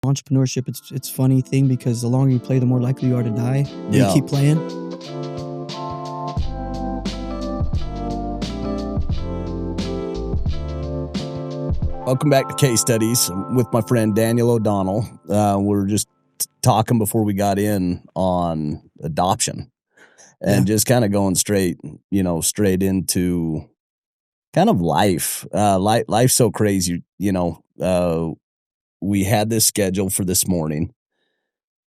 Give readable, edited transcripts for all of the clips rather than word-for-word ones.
Entrepreneurship, it's funny thing because the longer you play, the more likely you are to die. Yeah. You keep playing. Welcome back to Case Studies with my friend Daniel O'Donnell. We're just talking before we got in on adoption and just kind of going straight into kind of life. Life's so crazy, we had this schedule for this morning,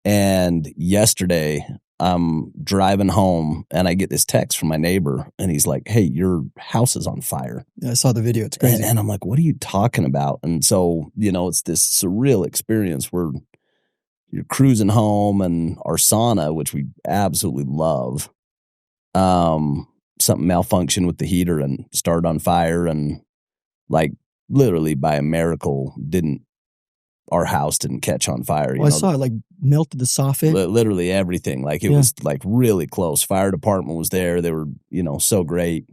and yesterday I'm driving home and I get this text from my neighbor and he's like, "Hey, your house is on fire." Yeah, I saw the video. It's crazy. And I'm like, "What are you talking about?" And so, it's this surreal experience where you're cruising home and our sauna, which we absolutely love, something malfunctioned with the heater and started on fire, and like literally by a miracle our house didn't catch on fire. I saw it like melted the soffit. Literally everything. Like it was like really close. Fire department was there. They were, so great.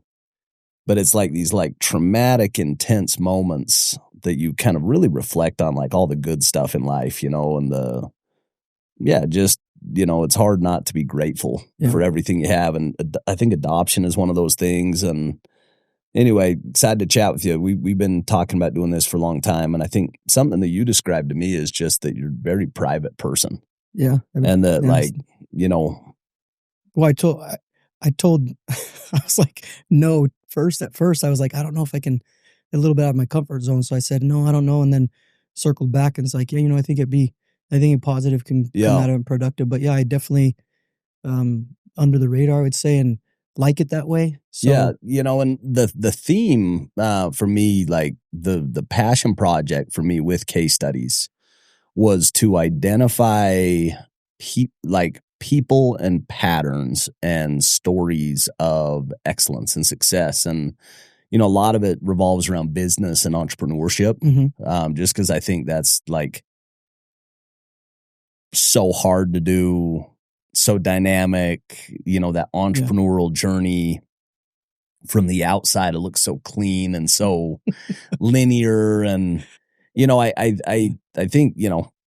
But it's like these like traumatic, intense moments that you kind of really reflect on, like all the good stuff in life, and it's hard not to be grateful for everything you have. And I think adoption is one of those things. And anyway, excited to chat with you. We've been talking about doing this for a long time. And I think something that you described to me is just that you're a very private person. Yeah. And that Well, I told, I was like, no, at first I was like, I don't know if I can, a little bit out of my comfort zone. So I said, no, I don't know. And then circled back and it's like, I think a positive can come out of it productive. But I definitely, under the radar, I would say, and like it that way. So, and the theme for me, like the passion project for me with Case Studies was to identify people and patterns and stories of excellence and success. And, a lot of it revolves around business and entrepreneurship, just because I think that's like so hard to do, so dynamic, that entrepreneurial journey from the outside, it looks so clean and so linear. And, I think,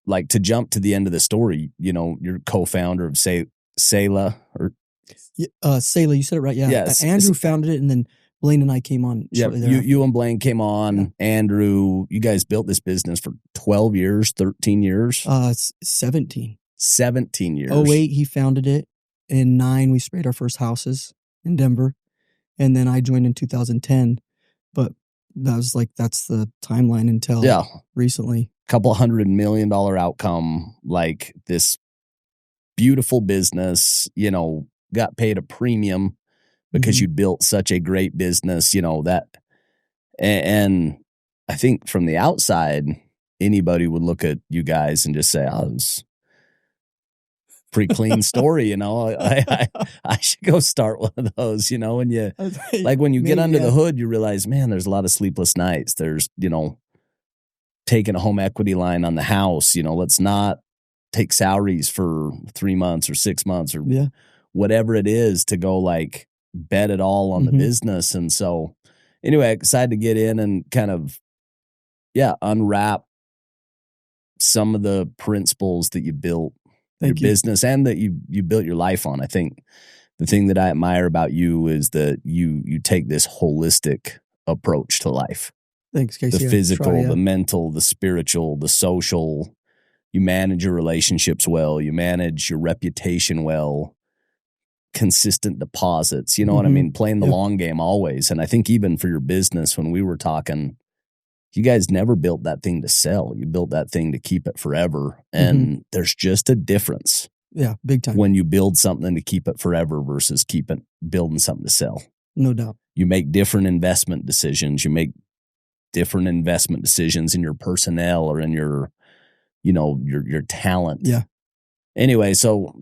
like to jump to the end of the story, you're co-founder of Saela Saela, you said it right. Yeah. Yes. Andrew founded it and then Blaine and I came on. Yeah. You and Blaine came on. Yeah. Andrew, you guys built this business for 12 years, 13 years? 17. 17 years. 08, he founded it. In 9, we sprayed our first houses in Denver. And then I joined in 2010. But that's the timeline until recently. $200 million outcome, like this beautiful business, got paid a premium because you built such a great business, that. And I think from the outside, anybody would look at you guys and just say, "Oh, it's pretty clean story." I should go start one of those, when you when you get under the hood, you realize, man, there's a lot of sleepless nights. There's, taking a home equity line on the house, let's not take salaries for 3 months or 6 months or whatever it is to go like bet it all on the business. And so anyway, excited to get in and kind of, unwrap some of the principles that you built your business and that you built your life on. I think the thing that I admire about you is that you take this holistic approach to life. Thanks, Casey. The physical, the mental, the spiritual, the social. You manage your relationships well. You manage your reputation well. Consistent deposits. You know what I mean? Playing the long game always. And I think even for your business, when we were talking, you guys never built that thing to sell. You built that thing to keep it forever. And there's just a difference. Yeah, big time. When you build something to keep it forever versus building something to sell. No doubt. You make different investment decisions. You make different investment decisions in your personnel or in your talent. Yeah. Anyway, so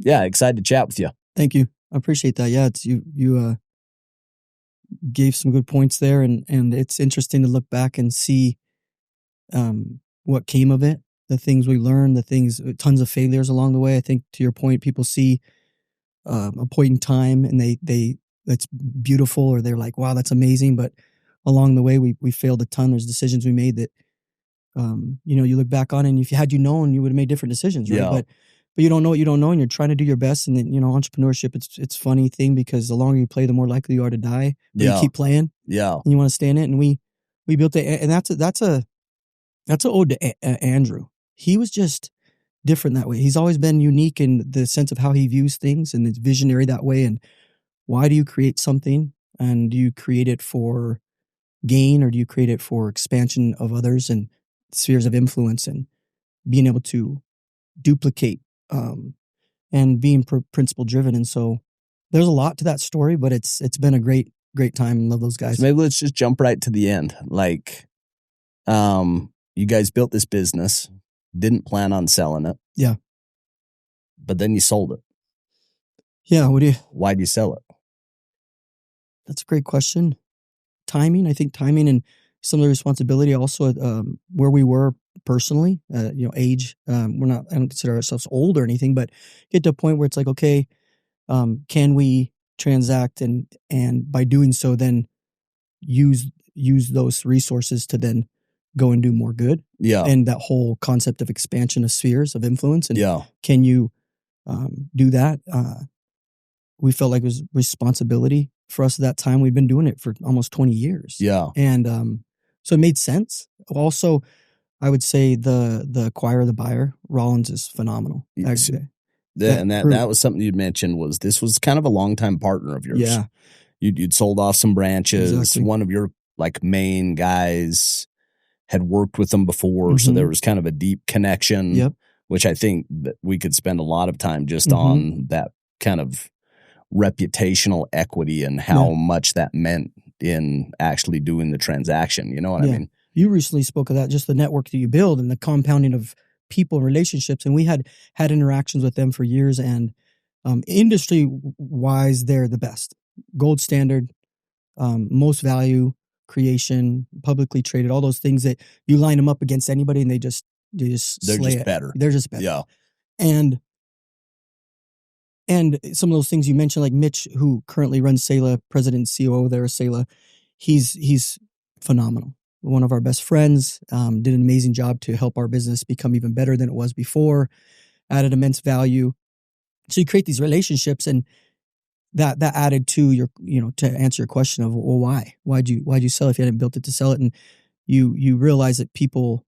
excited to chat with you. Thank you. I appreciate that. Yeah, it's you gave some good points there, and it's interesting to look back and see what came of it, the things we learned, tons of failures along the way. I think to your point, people see a point in time and they that's beautiful, or they're like, wow, that's amazing. But along the way, we failed a ton. There's decisions we made that You look back on it, and if you known, you would have made different decisions, right? Yeah. But you don't know what you don't know, and you're trying to do your best. And then, entrepreneurship, it's funny thing, because the longer you play, the more likely you are to die. But you keep playing, Yeah. and you want to stay in it. And we built it, and that's a ode to Andrew. He was just different that way. He's always been unique in the sense of how he views things, and it's visionary that way. And why do you create something? And do you create it for gain, or do you create it for expansion of others and spheres of influence, and being able to duplicate, and being principle driven? And so there's a lot to that story, but it's been a great time. Love those guys. So maybe let's just jump right to the end. Like, you guys built this business, didn't plan on selling it. Yeah. But then you sold it. Yeah. Why'd you sell it? That's a great question. Timing. I think timing, and some of the responsibility also, where we were personally, age. I don't consider ourselves old or anything, but get to a point where it's like, okay, can we transact, and by doing so, then use those resources to then go and do more good. Yeah. And that whole concept of expansion of spheres of influence. And yeah. Can you do that? We felt like it was responsibility for us at that time. We've been doing it for almost 20 years. Yeah. And so it made sense. Also, I would say the acquirer, the buyer, Rollins, is phenomenal. That was something you'd mentioned, was this was kind of a longtime partner of yours. Yeah. You'd sold off some branches. Exactly. One of your main guys had worked with them before. So there was kind of a deep connection. Yep. Which I think that we could spend a lot of time just on that kind of reputational equity and how much that meant in actually doing the transaction. You know what I mean? You recently spoke of that, just the network that you build and the compounding of people and relationships. And we had interactions with them for years, and industry wise, they're the best. Gold standard, most value creation, publicly traded, all those things that you line them up against anybody, and they're just better. They're just better. Yeah. And some of those things you mentioned, like Mitch, who currently runs Saela, president and COO there, Saela, he's phenomenal. One of our best friends, did an amazing job to help our business become even better than it was before, added immense value. So you create these relationships, and that added to your, to answer your question of, well, why'd you sell if you hadn't built it to sell it? And you realize that people,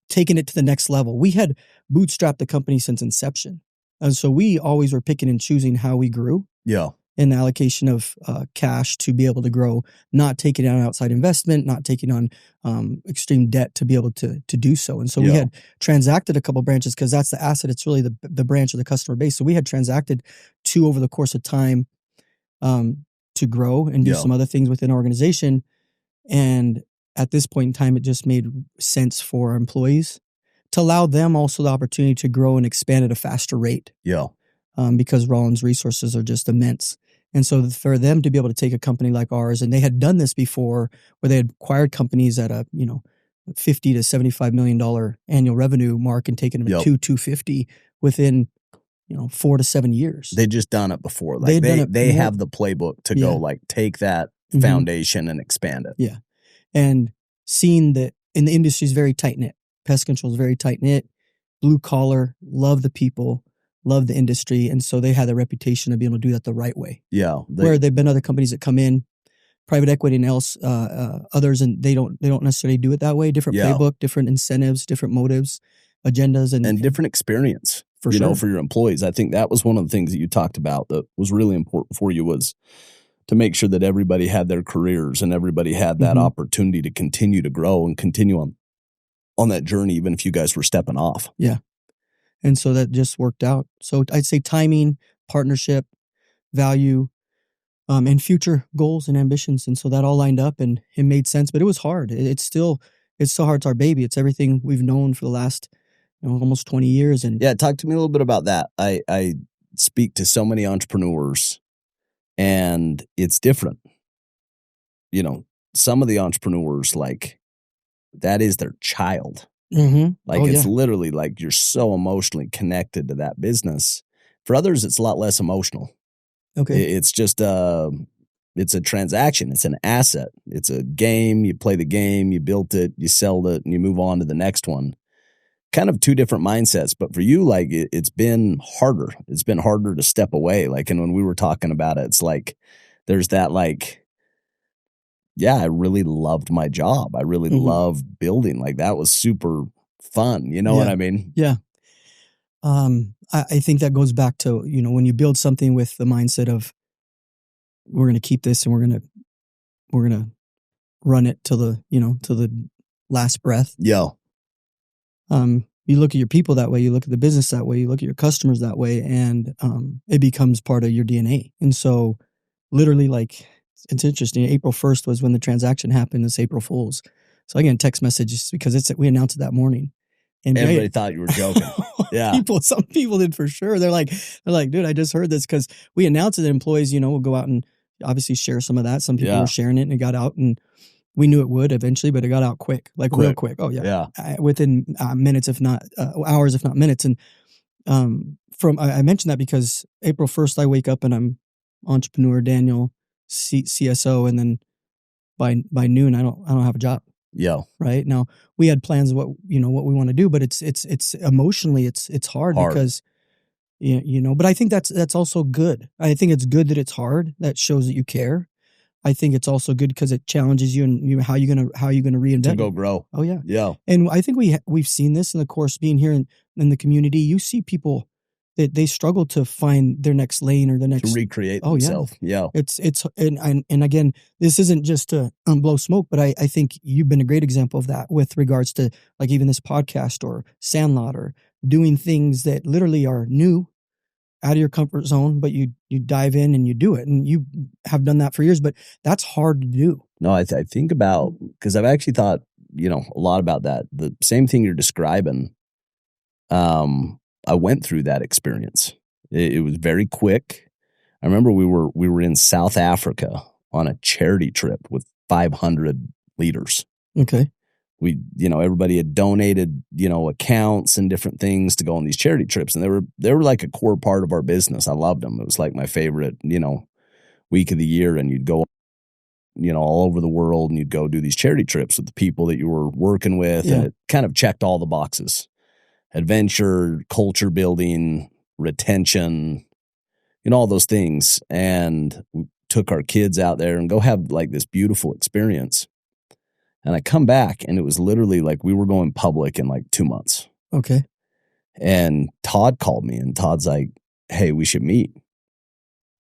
taking it to the next level. We had bootstrapped the company since inception. And so we always were picking and choosing how we grew. Yeah. In the allocation of cash to be able to grow, not taking on outside investment, not taking on extreme debt to be able to do so. And so we had transacted a couple branches, because that's the asset. It's really the branch of the customer base. So we had transacted 2 over the course of time to grow and do some other things within our organization. And at this point in time, it just made sense for our employees to allow them also the opportunity to grow and expand at a faster rate. Yeah. Because Rollins' resources are just immense. And so for them to be able to take a company like ours, and they had done this before, where they had acquired companies at a, $50 to $75 million annual revenue mark, and taken them at $250 within, 4 to 7 years. They just done it before. Like they have the playbook to go take that foundation and expand it. Yeah. And seeing that in the industry is very tight knit. Pest control is very tight knit, blue collar, love the people, love the industry. And so they had a reputation of being able to do that the right way. Yeah. Where there've been other companies that come in, private equity and others, and they don't necessarily do it that way. Different playbook, different incentives, different motives, agendas, and different experience for for your employees. I think that was one of the things that you talked about that was really important for you, was to make sure that everybody had their careers and everybody had that opportunity to continue to grow and continue on that journey, even if you guys were stepping off. Yeah. And so that just worked out. So I'd say timing, partnership, value, and future goals and ambitions. And so that all lined up, and it made sense, but it was hard. It's still hard. It's our baby. It's everything we've known for the last almost 20 years. And talk to me a little bit about that. I speak to so many entrepreneurs, and it's different. Some of the entrepreneurs, that is their child. It's literally you're so emotionally connected to that business. For others, it's a lot less emotional. Okay. It's just it's a transaction. It's an asset. It's a game. You play the game, you built it, you sell it, and you move on to the next one. Kind of two different mindsets. But for you, like it's been harder. It's been harder to step away. Like, and when we were talking about it, it's like there's that like, yeah, I really loved my job. I really loved building. Like that was super fun. You know what I mean? Yeah. I think that goes back to, when you build something with the mindset of we're going to keep this and we're going to run it till the last breath. Yo. You look at your people that way, you look at the business that way, you look at your customers that way, and it becomes part of your DNA. And so literally, like, it's interesting. April 1st was when the transaction happened. It's April Fool's. So I get a text message because we announced it that morning. And everybody thought you were joking. Yeah. Some people did for sure. They're like, dude, I just heard this because we announced it that employees, will go out and obviously share some of that. Some people were sharing it and it got out, and we knew it would eventually, but it got out quick. Real quick. Oh yeah. Within minutes, if not hours, if not minutes. And I mentioned that because April 1st, I wake up and I'm entrepreneur Daniel, CSO, and then by noon, I don't have a job. Yeah. Right now, we had plans of what we want to do, but it's emotionally it's hard because but I think that's also good. I think it's good that it's hard. That shows that you care. I think it's also good because it challenges you and how you gonna reinvent to go grow. Oh yeah, yeah. And I think we've seen this in the course being here in the community. You see people that they struggle to find their next lane or the next to recreate themselves. Yeah. It's and again, this isn't just to blow smoke, but I think you've been a great example of that with regards to like even this podcast or Sandlot or doing things that literally are new, out of your comfort zone, but you dive in and you do it, and you have done that for years, but that's hard to do. No, I think about, because I've actually thought, a lot about that. The same thing you're describing. I went through that experience. It was very quick. I remember we were in South Africa on a charity trip with 500 leaders. Okay. We, everybody had donated, accounts and different things to go on these charity trips. And they were like a core part of our business. I loved them. It was like my favorite, week of the year. And you'd go, all over the world, and you'd go do these charity trips with the people that you were working with. Yeah. And it kind of checked all the boxes: adventure, culture building, retention, all those things. And we took our kids out there and go have like this beautiful experience. And I come back and it was literally like we were going public in like 2 months. Okay. And Todd called me, and Todd's like, "Hey, we should meet."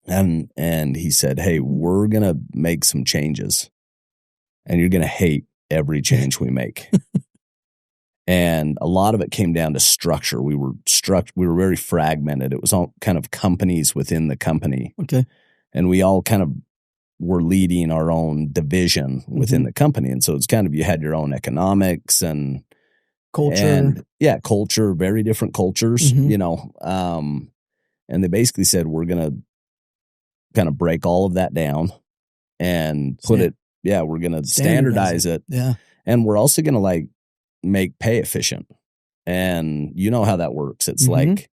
And he said, "Hey, we're going to make some changes, and you're going to hate every change we make." And a lot of it came down to structure. We were very fragmented. It was all kind of companies within the company. Okay. And we all kind of were leading our own division within the company. And so it's kind of, you had your own economics and culture. Culture, very different cultures, and they basically said, we're going to kind of break all of that down and we're going to standardize it. Yeah. And we're also going to like make pay efficient. And you know how that works. It's like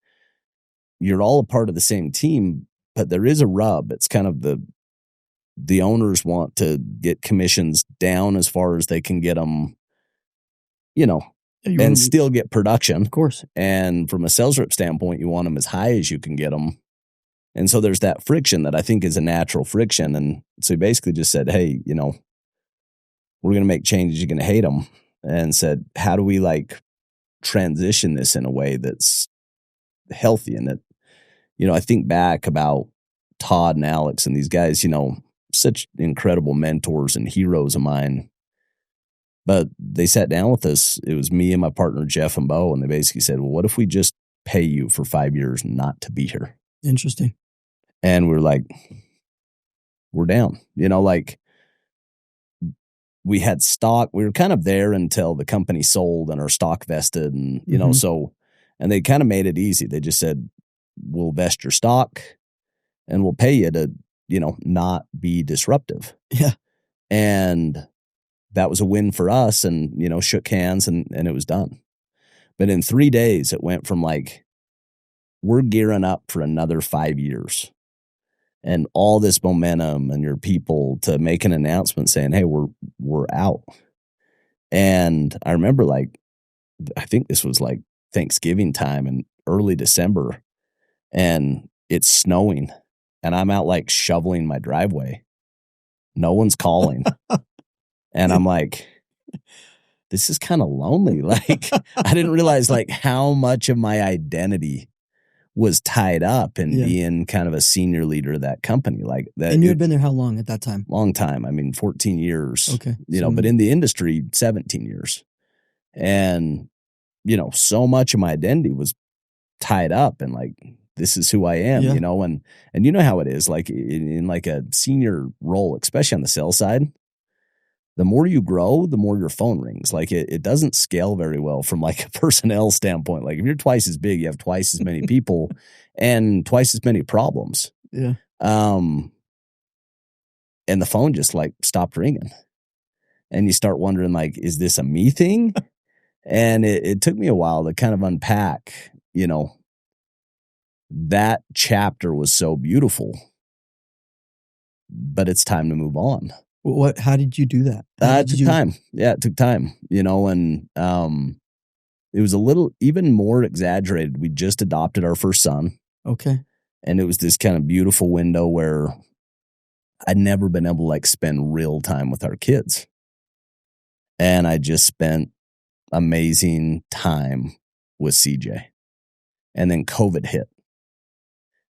you're all a part of the same team, but there is a rub. It's kind of the owners want to get commissions down as far as they can get them, and still get production. Of course. And from a sales rep standpoint, you want them as high as you can get them. And so there's that friction that I think is a natural friction. And so he basically just said, "Hey, we're going to make changes. You're going to hate them." And said, "How do we like transition this in a way that's healthy?" And that, I think back about Todd and Alex and these guys, such incredible mentors and heroes of mine. But they sat down with us. It was me and my partner, Jeff and Bo. And they basically said, "Well, what if we just pay you for 5 years not to be here?" Interesting. And we're like, we're down, like we had stock. We were kind of there until the company sold and our stock vested. And, and they kind of made it easy. They just said, "We'll vest your stock and we'll pay you to, not be disruptive." Yeah. And that was a win for us, and, shook hands and it was done. But in 3 days, it went from like, we're gearing up for another 5 years. and all this momentum and your people to make an announcement saying, hey, we're out. And I remember, like, I think this was like Thanksgiving time in early December, and it's snowing, and I'm out like shoveling my driveway. No one's calling. And I'm like, this is kind of lonely. Like, I didn't realize like how much of my identity was tied up in being kind of a senior leader of that company. Like that. And you had been there how long at that time? Long time. I mean, 14 years. Okay. But in the industry, 17 years. And, so much of my identity was tied up and like, this is who I am, and you know how it is, like in like a senior role, especially on the sales side, the more you grow, the more your phone rings. Like it doesn't scale very well from like a personnel standpoint. Like if you're twice as big, you have twice as many people and twice as many problems. Yeah. And the phone just like stopped ringing. And you start wondering, like, is this a me thing? And it took me a while to kind of unpack, that chapter was so beautiful, but it's time to move on. How did you do that? It took time. Yeah, it took time, and it was a little even more exaggerated. We just adopted our first son. Okay. And it was this kind of beautiful window where I'd never been able to like spend real time with our kids. And I just spent amazing time with CJ. And then COVID hit.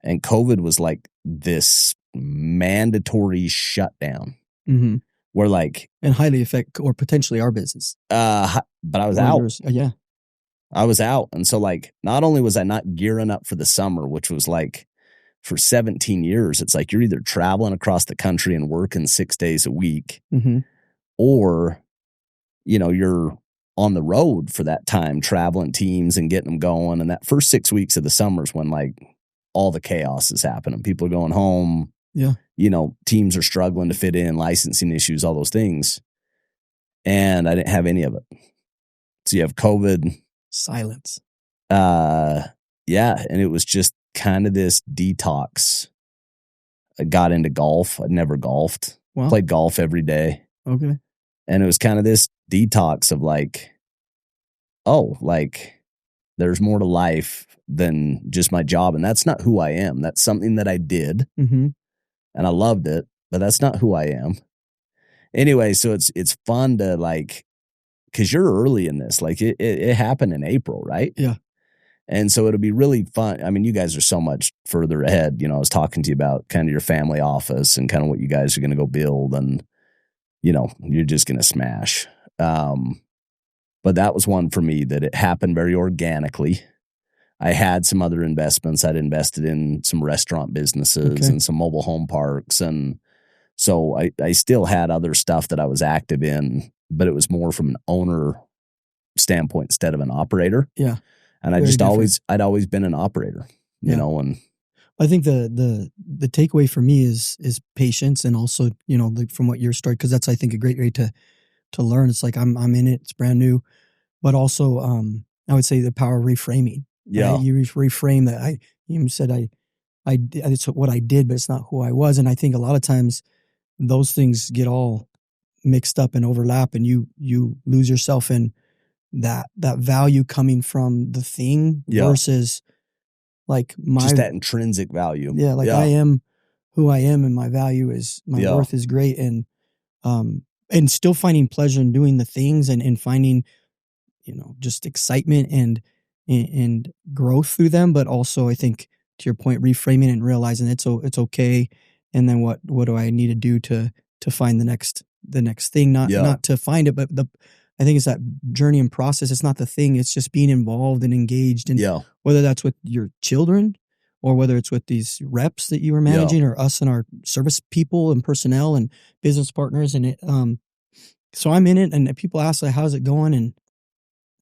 And COVID was like this mandatory shutdown. Mm-hmm. Where like, and highly affect or potentially our business. But I was out. Yeah. I was out. And so like, not only was I not gearing up for the summer, which was like for 17 years, it's like you're either traveling across the country and working 6 days a week, or, you're on the road for that time, traveling teams and getting them going. And that first 6 weeks of the summer is when like all the chaos is happening. People are going home. Yeah. Teams are struggling to fit in, licensing issues, all those things. And I didn't have any of it. So you have COVID. Silence. Yeah. And it was just kind of this detox. I got into golf. I'd never golfed. Wow. Played golf every day. Okay. And it was kind of this detox of like, oh, like there's more to life than just my job. And that's not who I am. That's something that I did. Mm-hmm. And I loved it, but that's not who I am. Anyway, so it's fun to like, because you're early in this. Like it happened in April, right? Yeah. And so it'll be really fun. I mean, you guys are so much further ahead. I was talking to you about kind of your family office and kind of what you guys are going to go build, and you're just going to smash. But that was one for me that it happened very organically. I had some other investments. I'd invested in some restaurant businesses and some mobile home parks. And so I still had other stuff that I was active in, but it was more from an owner standpoint instead of an operator. Yeah. And I'd always been an operator, and I think the takeaway for me is patience, and also, like from what your story, because that's, I think, a great way to learn. It's like, I'm in it, it's brand new, but also, I would say the power of reframing. Yeah. Right? You reframe that. You said it's what I did, but it's not who I was. And I think a lot of times those things get all mixed up and overlap, and you lose yourself in that value coming from the thing versus like just that intrinsic value. Yeah. Like I am who I am, and my value is, my worth is great. And still finding pleasure in doing the things and finding, just excitement and growth through them. But also, I think, to your point, reframing and realizing it's okay. And then what do I need to do to find the next thing? Not to find it, but I think it's that journey and process. It's not the thing. It's just being involved and engaged. And whether that's with your children or whether it's with these reps that you were managing or us and our service people and personnel and business partners. And so I'm in it, and people ask, like, how's it going? And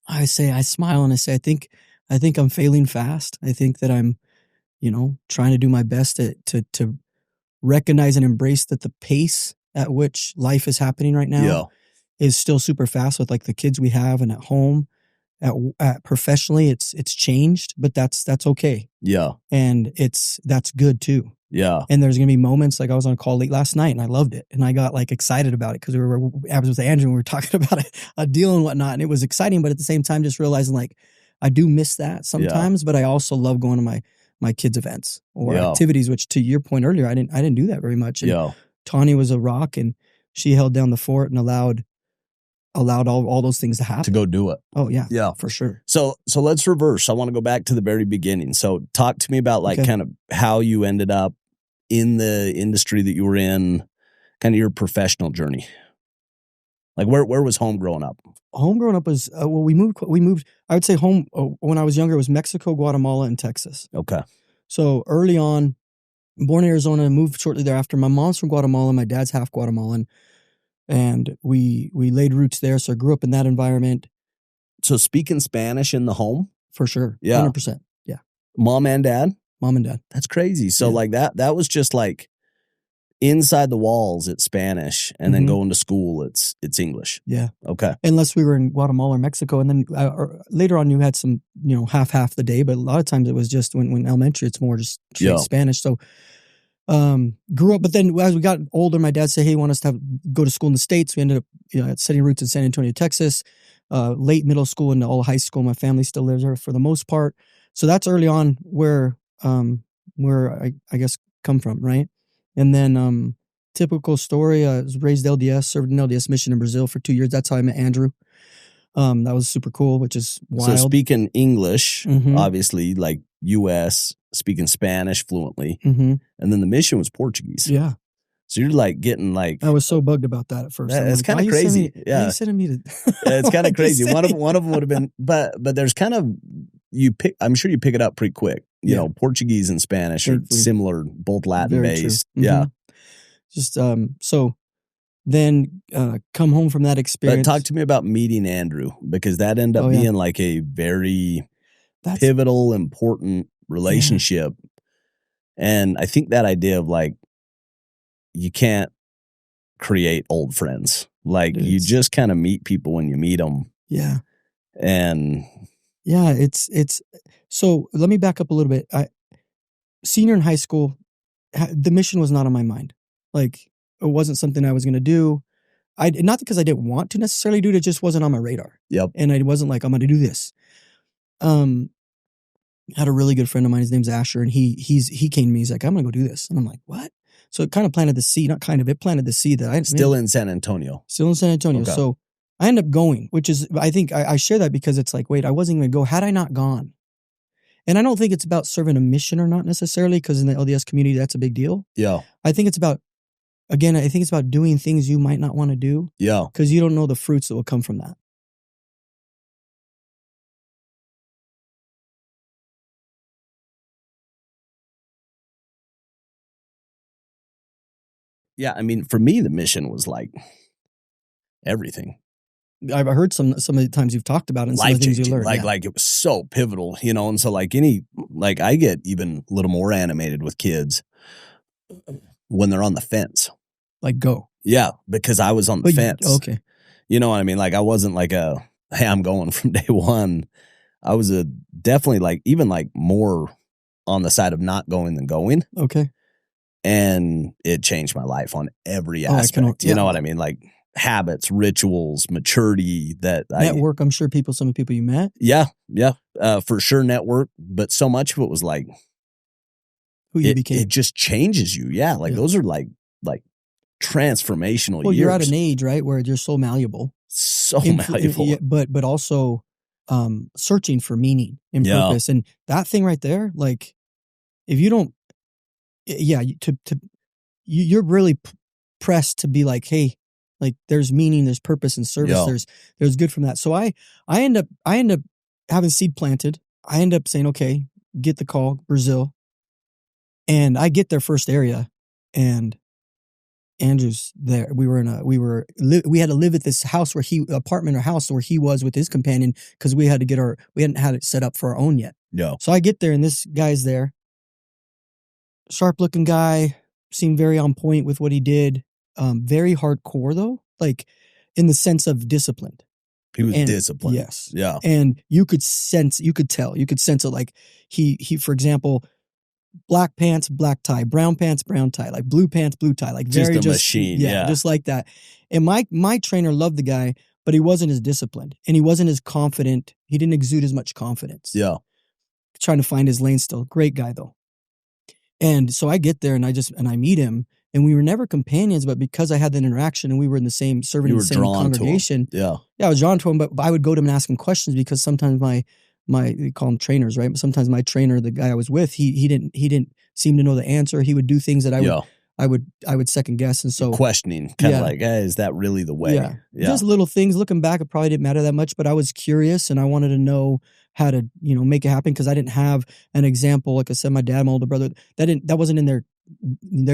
I smile and I say, I think I'm failing fast. I think that I'm, trying to do my best to recognize and embrace that the pace at which life is happening right now is still super fast with like the kids we have and at home. at professionally, it's changed, but that's okay. Yeah. And that's good too. Yeah. And there's going to be moments like I was on a call late last night and I loved it. And I got like excited about it because I was with Angie and we were talking about a deal and whatnot. And it was exciting, but at the same time, just realizing like I do miss that sometimes, but I also love going to my kids' events or activities, which to your point earlier, I didn't do that very much. And Tanya was a rock and she held down the fort and allowed all those things to happen. To go do it. Oh yeah. Yeah. For sure. So let's reverse. I want to go back to the very beginning. So talk to me about like kind of how you ended up in the industry that you were in, kind of your professional journey. Like where was home growing up? Home growing up was, we moved, I would say home when I was younger, it was Mexico, Guatemala, and Texas. Okay. So early on, born in Arizona, moved shortly thereafter. My mom's from Guatemala. My dad's half Guatemalan. And we laid roots there. So I grew up in that environment. So speaking Spanish in the home? For sure. Yeah. 100%. Yeah. Mom and dad? Mom and dad. That's crazy. So like that was just like inside the walls, it's Spanish, and then going to school, it's English. Yeah. Okay. Unless we were in Guatemala or Mexico. And then later on, you had some, half the day, but a lot of times it was just when elementary, it's more just straight Spanish. So grew up, but then as we got older, my dad said, hey, he wanted us to go to school in the States. We ended up setting roots in San Antonio, Texas, late middle school into all high school. My family still lives there for the most part. So that's early on where I guess come from, right? And then typical story, I was raised LDS, served in LDS mission in Brazil for 2 years. That's how I met Andrew. That was super cool, which is wild. So speaking English, obviously, like U.S., speaking Spanish fluently, and then the mission was Portuguese. Yeah. So you're like getting like... I was so bugged about that at first. It's kind of crazy. Yeah. Why are you sending me to... It's kind of crazy. One of them would have been... But there's kind of... I'm sure you pick it up pretty quick. You know, Portuguese and Spanish are similar, both Latin-based. Yeah. Just, so... Then come home from that experience. But talk to me about meeting Andrew, because that ended up being like a very pivotal, important relationship. Yeah. And I think that idea of like, you can't create old friends. Like you just kind of meet people when you meet them. Yeah. And yeah, it's so let me back up a little bit. Senior in high school, the mission was not on my mind. Like, it wasn't something I was going to do. Not because I didn't want to necessarily do it. It just wasn't on my radar. Yep. And I wasn't like, I'm going to do this. Had a really good friend of mine. His name's Asher. And he came to me. He's like, I'm going to go do this. And I'm like, what? So it kind of planted the seed. Not kind of. It planted the seed that I... Still in San Antonio. Still in San Antonio. Okay. So I ended up going, which is... I think I share that because it's like, wait, I wasn't going to go. Had I not gone... And I don't think it's about serving a mission or not necessarily, because in the LDS community, that's a big deal. Yeah. I think it's about... Again, I think it's about doing things you might not want to do. Yeah. Because you don't know the fruits that will come from that. Yeah, I mean, for me, the mission was like everything. I've heard some of the times you've talked about it and some of the things you learned. Like it was so pivotal, and so like I get even a little more animated with kids when they're on the fence. Like go. Yeah, because I was on the fence. Okay. You know what I mean? Like I wasn't like hey, I'm going from day one. I was definitely like even like more on the side of not going than going. Okay. And it changed my life on every aspect. You know what I mean? Like habits, rituals, maturity, network. I'm sure some of the people you met. Yeah. Yeah. For sure network. But so much of it was like who you became. It just changes you. Yeah. Like those are like transformational years. You're at an age, right, where you're so malleable. So malleable. But also searching for meaning and purpose. And that thing right there, like if you don't, you're really pressed to be like, hey, like there's meaning, there's purpose and service. There's good from that. So I end up having seed planted. I end up saying, okay, get the call, Brazil. And I get their first area and Andrew's there. We had to live at this house apartment or house where he was with his companion because we hadn't had it set up for our own yet. No. So I get there and this guy's there. Sharp looking guy, seemed very on point with what he did. Very hardcore though, like in the sense of disciplined. He was And disciplined. yes. Yeah. And you could tell it. Like he, for example, black pants, black tie, brown pants, brown tie, like blue pants, blue tie, like Just a machine. Yeah. just like that. And my trainer loved the guy, but he wasn't as disciplined and he wasn't as confident. He didn't exude as much confidence. Yeah. Trying to find his lane still. Great guy though. And so I get there and I meet him, and we were never companions, but because I had that interaction and we were in the same serving in the same congregation. Yeah. Yeah, I was drawn to him, but I would go to him and ask him questions because sometimes my they call them trainers, right? But sometimes my trainer, the guy I was with, he didn't seem to know the answer. He would do things that I would second guess. And so questioning, kind of like, hey, is that really the way? Yeah. Just little things. Looking back, it probably didn't matter that much, but I was curious and I wanted to know how to, make it happen because I didn't have an example. Like I said, my dad, my older brother, that wasn't in their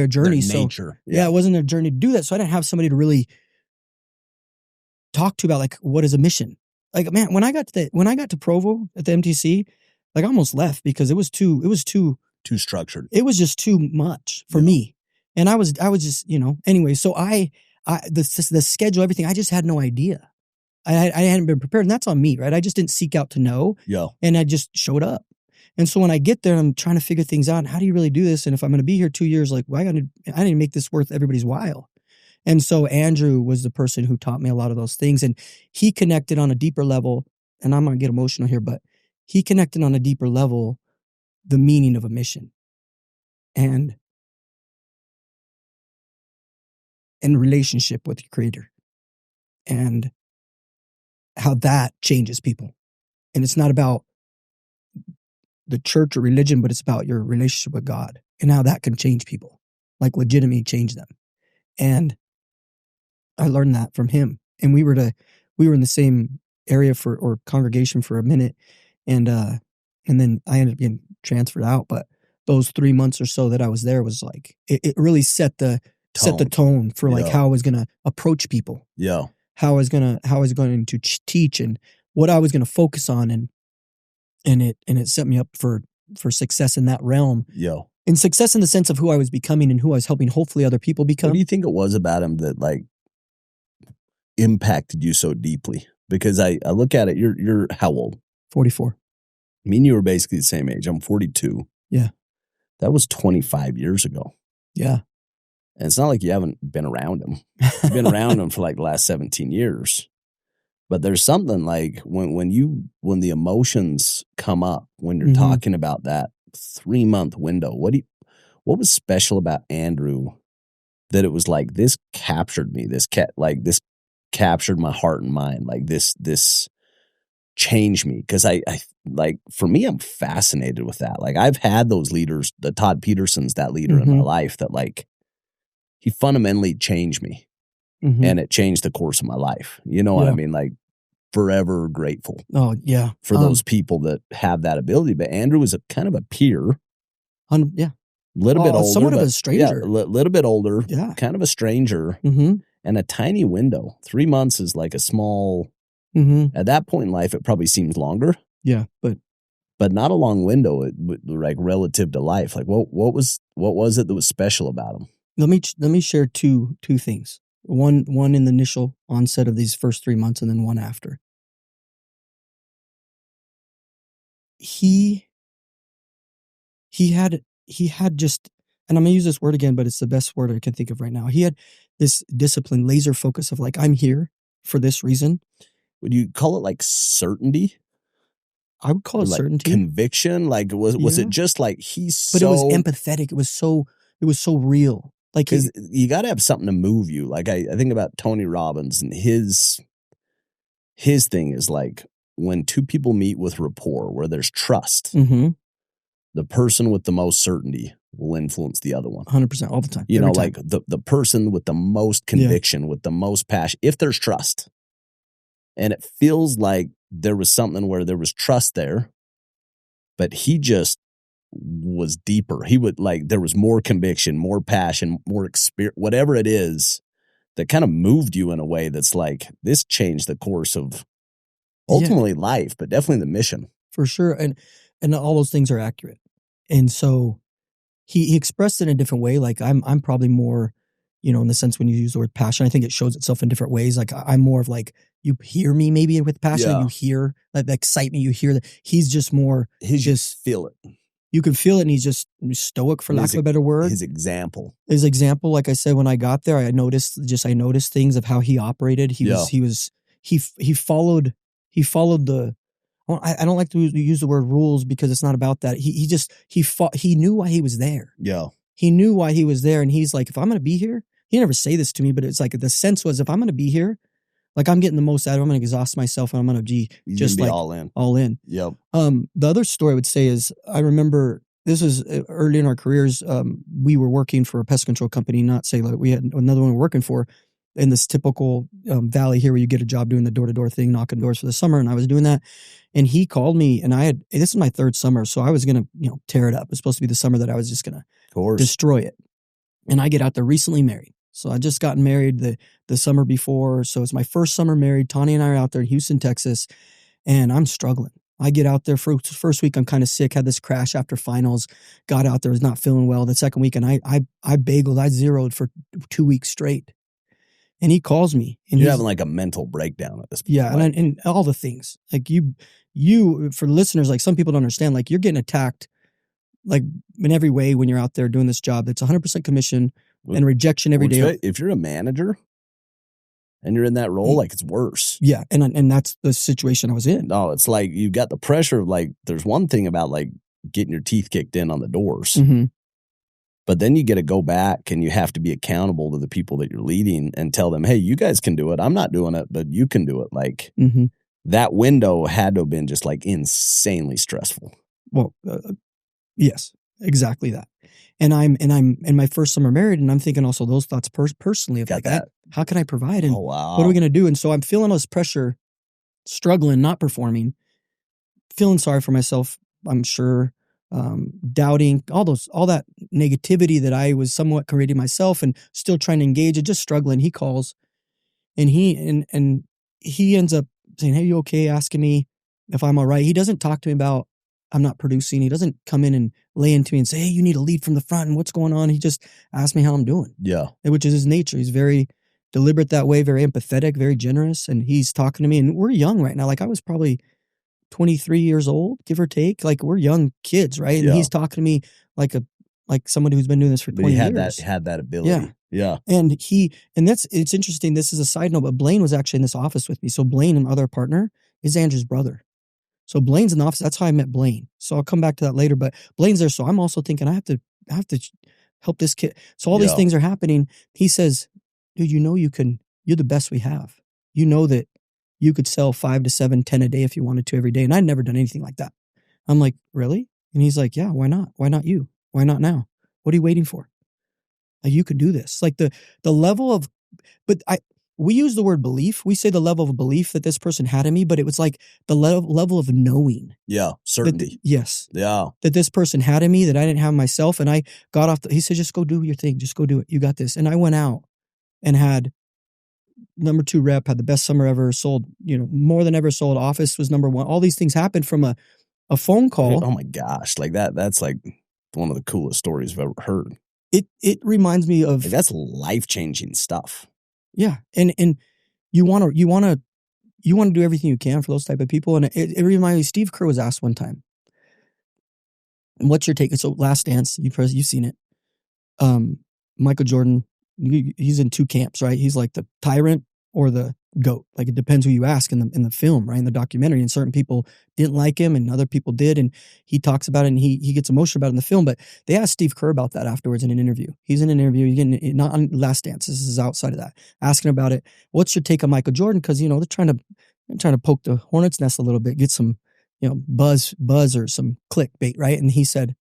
journey. Their nature. So it wasn't their journey to do that. So I didn't have somebody to really talk to about like what is a mission. Like, man, when I got to Provo at the MTC, like I almost left because it was too structured. It was just too much for me. And I was just, anyway, so the schedule, everything, I just had no idea. I hadn't been prepared, and that's on me, right? I just didn't seek out to know. Yeah. And I just showed up. And so when I get there, I'm trying to figure things out. How do you really do this? And if I'm going to be here 2 years, like, I need to make this worth everybody's while. And so Andrew was the person who taught me a lot of those things. And he connected on a deeper level, and I'm going to get emotional here, but he connected on a deeper level the meaning of a mission and relationship with your creator and how that changes people. And it's not about the church or religion, but it's about your relationship with God and how that can change people, like legitimately change them. And I learned that from him. And we were in the same area or congregation for a minute. And then I ended up getting transferred out. But those 3 months or so that I was there was like, it really set the tone for like how I was going to approach people. Yeah. How I was going to teach and what I was going to focus on. And it set me up for success in that realm. Yeah. And success in the sense of who I was becoming and who I was helping hopefully other people become. What do you think it was about him that like impacted you so deeply? Because I look at it, you're how old? 44. I mean, you were basically the same age. I'm 42. Yeah. That was 25 years ago. Yeah. And it's not like you haven't been around him. You've been around him for like the last 17 years. But there's something like when the emotions come up, when you're talking about that 3-month window, what was special about Andrew that it was like, this captured me, this captured my heart and mind, like this changed me? Because I like, for me, I'm fascinated with that. Like I've had those leaders, the Todd Peterson's that leader in my life that like, he fundamentally changed me. And it changed the course of my life. You know what I mean? Like forever grateful. Oh yeah. For those people that have that ability. But Andrew was a kind of a peer. Yeah. Little bit older. Somewhat of a stranger. Yeah, little bit older. Yeah. Kind of a stranger. And a tiny window. 3 months is like a small, at that point in life, it probably seems longer. Yeah. But not a long window, like relative to life. Like what was it that was special about him? Let me share two things. One in the initial onset of these first 3 months, and then one after. He had just, and I'm gonna use this word again, but it's the best word I can think of right now. He had this discipline, laser focus of like, I'm here for this reason. Would you call it like certainty? I would call it like certainty. Conviction? Like was it just like But it was empathetic. It was so real. Like, because you got to have something to move you. Like I think about Tony Robbins, and his thing is like, when two people meet with rapport, where there's trust, the person with the most certainty will influence the other one. 100% all the time. You know, like the person with the most conviction, with the most passion, if there's trust. And it feels like there was something where there was trust there, but he just was deeper. He would like, there was more conviction, more passion, more experience, whatever it is that kind of moved you in a way that's like, this changed the course of ultimately life, but definitely the mission. For sure. And all those things are accurate. And so he expressed it in a different way. Like I'm probably more in the sense when you use the word passion. I think it shows itself in different ways. Like I'm more of like, you hear me maybe with passion, Yeah. you hear like the excitement, you hear that he's just more, Just feel it. you can feel it, and he's just stoic, for lack of a better word. His example, like I said, when I got there, I noticed things of how he operated. He followed the, I don't like to use the word rules because it's not about that. He knew why he was there. Yeah. He knew why he was there. And he's like, if I'm going to be here, he never say this to me, but it's like the sense was, if I'm going to be here, like I'm getting the most out of it, I'm going to exhaust myself, and I'm going to just like all in. Yep. The other story I would say is, I remember this is early in our careers. We were working for a pest control company, not Saela. We had another one we were working for in this typical valley here where you get a job doing the door-to-door thing, knocking doors for the summer. And I was doing that. And he called me, and this is my third summer. So I was going to, tear it up. It was supposed to be the summer that I was just going to destroy it. And I get out there recently married. So I just gotten married the summer before. So it's my first summer married. Tawny and I are out there in Houston, Texas, and I'm struggling. I get out there for first week. I'm kind of sick, had this crash after finals, got out there, was not feeling well. The second week, and I bageled, I zeroed for 2 weeks straight. And he calls me, and you're having like a mental breakdown at this point. Yeah. Like, and all the things like you, for listeners, like some people don't understand, like you're getting attacked like in every way when you're out there doing this job. That's 100% commission and rejection every day. If you're a manager and you're in that role, like it's worse. Yeah. And that's the situation I was in. No, it's like you got the pressure of like, there's one thing about like getting your teeth kicked in on the doors. Mm-hmm. But then you get to go back and you have to be accountable to the people that you're leading and tell them, hey, you guys can do it. I'm not doing it, but you can do it. Like that window had to have been just like insanely stressful. Well, yes, exactly that. And I'm in my first summer married, and I'm thinking also those thoughts personally of like, that. How can I provide? And what are we going to do? And so I'm feeling all this pressure, struggling, not performing, feeling sorry for myself, I'm sure, doubting, all that negativity that I was somewhat creating myself and still trying to engage and just struggling. He calls, and he ends up saying, hey, you okay? Asking me if I'm all right. He doesn't talk to me about I'm not producing. He doesn't come in and lay into me and say, hey, you need a lead from the front and what's going on. He just asks me how I'm doing. Yeah. Which is his nature. He's very deliberate that way, very empathetic, very generous. And he's talking to me, and we're young right now. Like I was probably 23 years old, give or take. Like we're young kids, right? And he's talking to me like somebody who's been doing this for 20 years. Had that ability. Yeah. Yeah. And it's interesting. This is a side note, but Blaine was actually in this office with me. So Blaine, and other partner, is Andrew's brother. So Blaine's in the office. That's how I met Blaine. So I'll come back to that later, but Blaine's there. So I'm also thinking I have to help this kid. So all these things are happening. He says, dude, you're the best we have. You know that you could sell 5 to 7, 10 a day if you wanted to every day. And I'd never done anything like that. I'm like, really? And he's like, yeah, why not? Why not you? Why not now? What are you waiting for? Like, you could do this. Like the level of, we use the word belief. We say the level of belief that this person had in me, but it was like the level of knowing. Yeah. Certainty. Yes. Yeah. That this person had in me that I didn't have myself. And I got off he said, just go do your thing. Just go do it. You got this. And I went out and had number 2 rep, had the best summer ever, sold, more than ever sold. Office was number 1. All these things happened from a phone call. Oh my gosh. Like that's like one of the coolest stories I've ever heard. It reminds me of, like, that's life-changing stuff. Yeah. And you want to do everything you can for those type of people. And it reminds me, Steve Kerr was asked one time, what's your take? So Last Dance, you've seen it. Michael Jordan, he's in 2 camps, right? He's like the tyrant or the GOAT. Like it depends who you ask in the film, right? In the documentary. And certain people didn't like him and other people did. And he talks about it and he gets emotional about it in the film. But they asked Steve Kerr about that afterwards in an interview. He's in an interview, not on Last Dance. This is outside of that. Asking about it. What's your take on Michael Jordan? Because, they're trying to poke the hornet's nest a little bit, get some, buzz or some clickbait, right? And he said,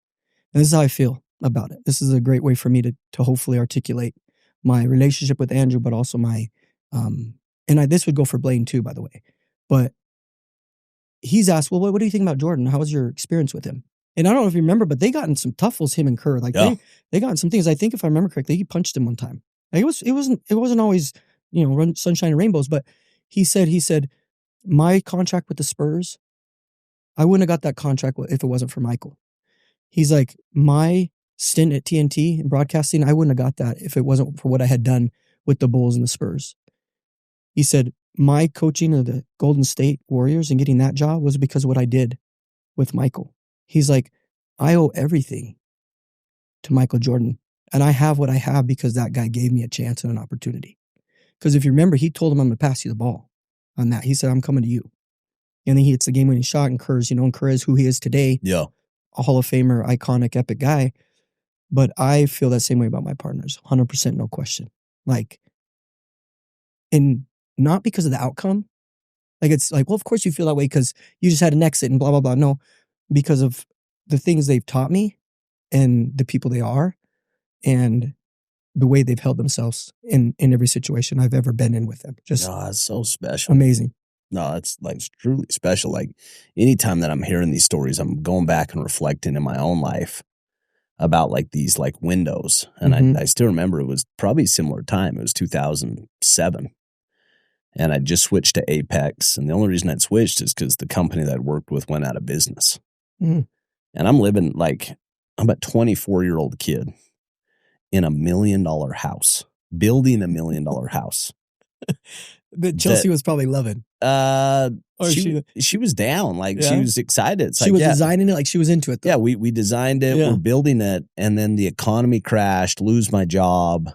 and this is how I feel about it. This is a great way for me to hopefully articulate my relationship with Andrew, but also my, this would go for Blaine too, by the way. But he's asked, well, what do you think about Jordan? How was your experience with him? And I don't know if you remember, but they got in some tuffles, him and Kerr. Like they got in some things. I think if I remember correctly, he punched him one time. Like it wasn't always, run sunshine and rainbows, but he said, my contract with the Spurs, I wouldn't have got that contract if it wasn't for Michael. He's like, my stint at TNT in broadcasting, I wouldn't have got that if it wasn't for what I had done with the Bulls and the Spurs. He said, my coaching of the Golden State Warriors and getting that job was because of what I did with Michael. He's like, I owe everything to Michael Jordan. And I have what I have because that guy gave me a chance and an opportunity. Because if you remember, he told him, I'm going to pass you the ball on that. He said, I'm coming to you. And then he hits the game-winning shot, and Kerr's, and Kerr is who he is today. Yeah. A Hall of Famer, iconic, epic guy. But I feel that same way about my partners. 100%, no question. Like, and not because of the outcome. Like, it's like, well, of course you feel that way because you just had an exit and blah, blah, blah. No, because of the things they've taught me and the people they are and the way they've held themselves in every situation I've ever been in with them. Just it's so special. Amazing. No, it's like truly special. Like anytime that I'm hearing these stories, I'm going back and reflecting in my own life about like these like windows. And I still remember it was probably a similar time. It was 2007. And I just switched to Apex. And the only reason I'd switched is because the company that I'd worked with went out of business. And I'm living like, I'm a 24-year-old kid in $1 million house, building $1 million house. That Chelsea was probably loving. She was down. Like she was excited. It's she was designing it like she was into it though. Yeah, we designed it, we're building it, and then the economy crashed, lose my job.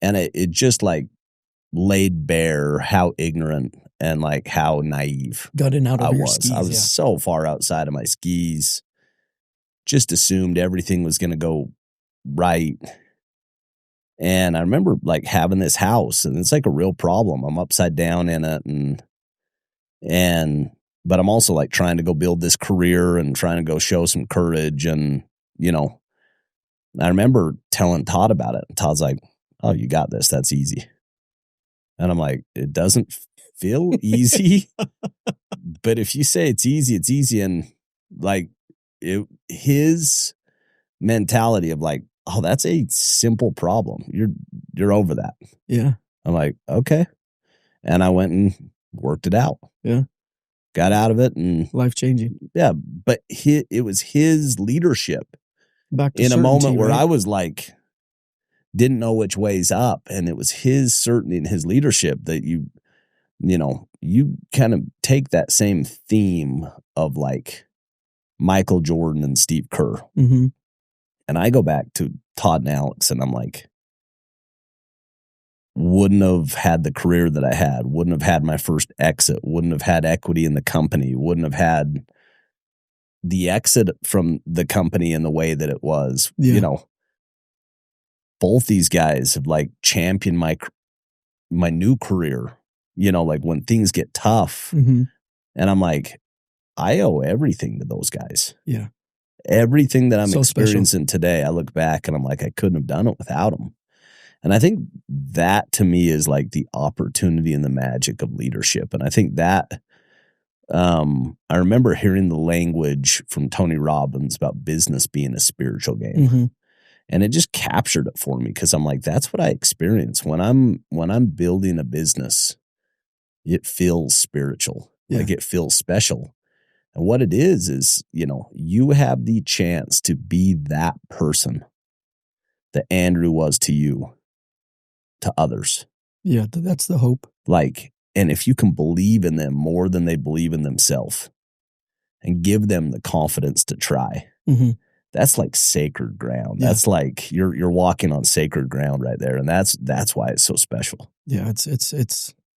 And it just like laid bare how ignorant and like how naive Gutting out over I your was. skis. I was so far outside of my skis. Just assumed everything was gonna go right. And I remember like having this house, and it's like a real problem. I'm upside down in it, but I'm also like trying to go build this career and trying to go show some courage. And, I remember telling Todd about it. Todd's like, oh, you got this. That's easy. And I'm like, it doesn't feel easy, but if you say it's easy, it's easy. And like his mentality of like, oh, that's a simple problem. You're over that. Yeah. I'm like, okay. And I went and worked it out. Yeah. Got out of it and life-changing. Yeah. But it was his leadership back to in a moment where right? I was like, didn't know which way's up. And it was his certainty and his leadership that you kind of take that same theme of like Michael Jordan and Steve Kerr. Mm-hmm. And I go back to Todd and Alex, and I'm like, wouldn't have had the career that I had, wouldn't have had my first exit, wouldn't have had equity in the company, wouldn't have had the exit from the company in the way that it was. Both these guys have like championed my new career, like when things get tough. Mm-hmm. And I'm like, I owe everything to those guys. Yeah. Everything that I'm so experiencing today, I look back and I'm like, I couldn't have done it without them. And I think that to me is like the opportunity and the magic of leadership. And I think that I remember hearing the language from Tony Robbins about business being a spiritual game. Mm-hmm. And it just captured it for me because I'm like, that's what I experience when I'm building a business. It feels spiritual. Yeah. Like it feels special. And what it is, you have the chance to be that person that Andrew was to you, to others. Yeah, that's the hope. Like, and if you can believe in them more than they believe in themselves and give them the confidence to try, that's like sacred ground. Yeah. That's like you're walking on sacred ground right there. And that's why it's so special. Yeah,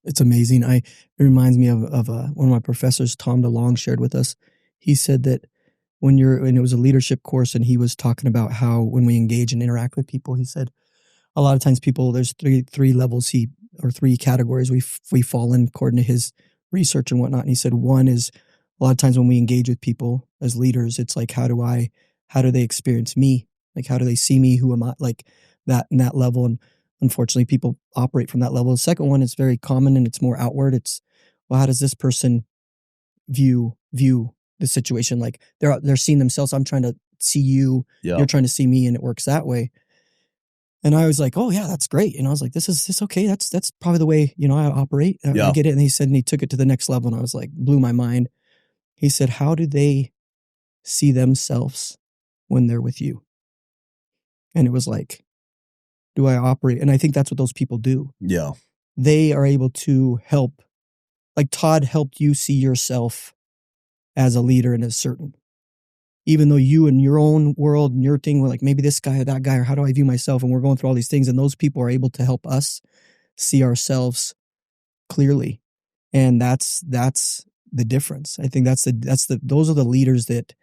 it's amazing. It reminds me of one of my professors, Tom DeLong, shared with us. He said that and it was a leadership course, and he was talking about how when we engage and interact with people, he said a lot of times there's three levels or three categories we fall in according to his research and whatnot. And he said one is a lot of times when we engage with people as leaders, it's like how do they experience me? Like how do they see me? Who am I? Like that in that level. And unfortunately, people operate from that level. The second one is very common and it's more outward. It's, well, how does this person view the situation? Like they're seeing themselves. I'm trying to see you. You're trying to see me, and it works that way. And I was like, oh yeah, that's great. And I was like, this is okay. That's probably the way, I operate. I get it. And he said, and he took it to the next level. And I was like, blew my mind. He said, how do they see themselves when they're with you? And it was like, do I operate? And I think that's what those people do. Yeah. They are able to help. Like Todd helped you see yourself as a leader in a certain, even though you in your own world and your thing were like, maybe this guy or that guy, or how do I view myself? And we're going through all these things. And those people are able to help us see ourselves clearly. And that's the difference. I think those are the leaders that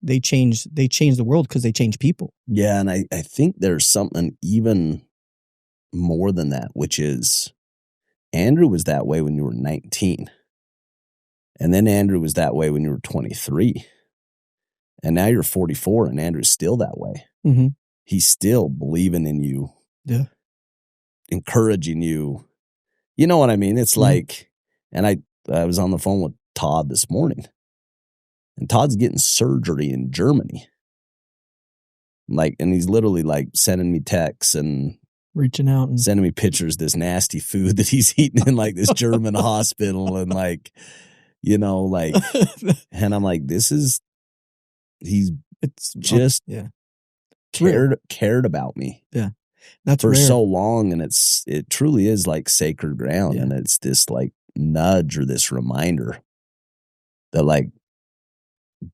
they change the world because they change people. Yeah. And I think there's something even more than that, which is Andrew was that way when you were 19. And then Andrew was that way when you were 23. And now you're 44 and Andrew's still that way. Mm-hmm. He's still believing in you. Yeah. Encouraging you. You know what I mean? It's like, and I was on the phone with Todd this morning, and Todd's getting surgery in Germany. Like, and he's literally like sending me texts and reaching out and sending me pictures of this nasty food that he's eating in like this German hospital. And like, you know, like, and I'm like, it's just cared about me. Yeah. That's for rare. So long. And it truly is like sacred ground. Yeah. And it's this like nudge or this reminder that like,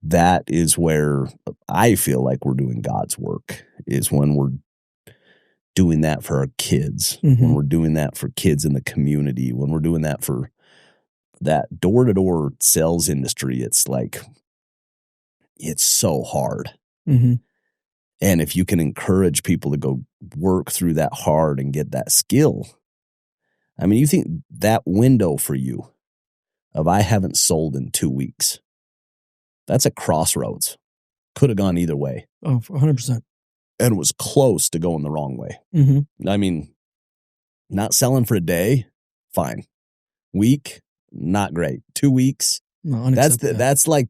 that is where I feel like we're doing God's work, is when we're doing that for our kids, when we're doing that for kids in the community, when we're doing that for that door-to-door sales industry. It's like, it's so hard. Mm-hmm. And if you can encourage people to go work through that hard and get that skill, I mean, you think that window for you of I haven't sold in 2 weeks, that's a crossroads. Could have gone either way. Oh, 100%. And was close to going the wrong way. Mm-hmm. I mean, not selling for a day, fine. Week, not great. 2 weeks, no, that's like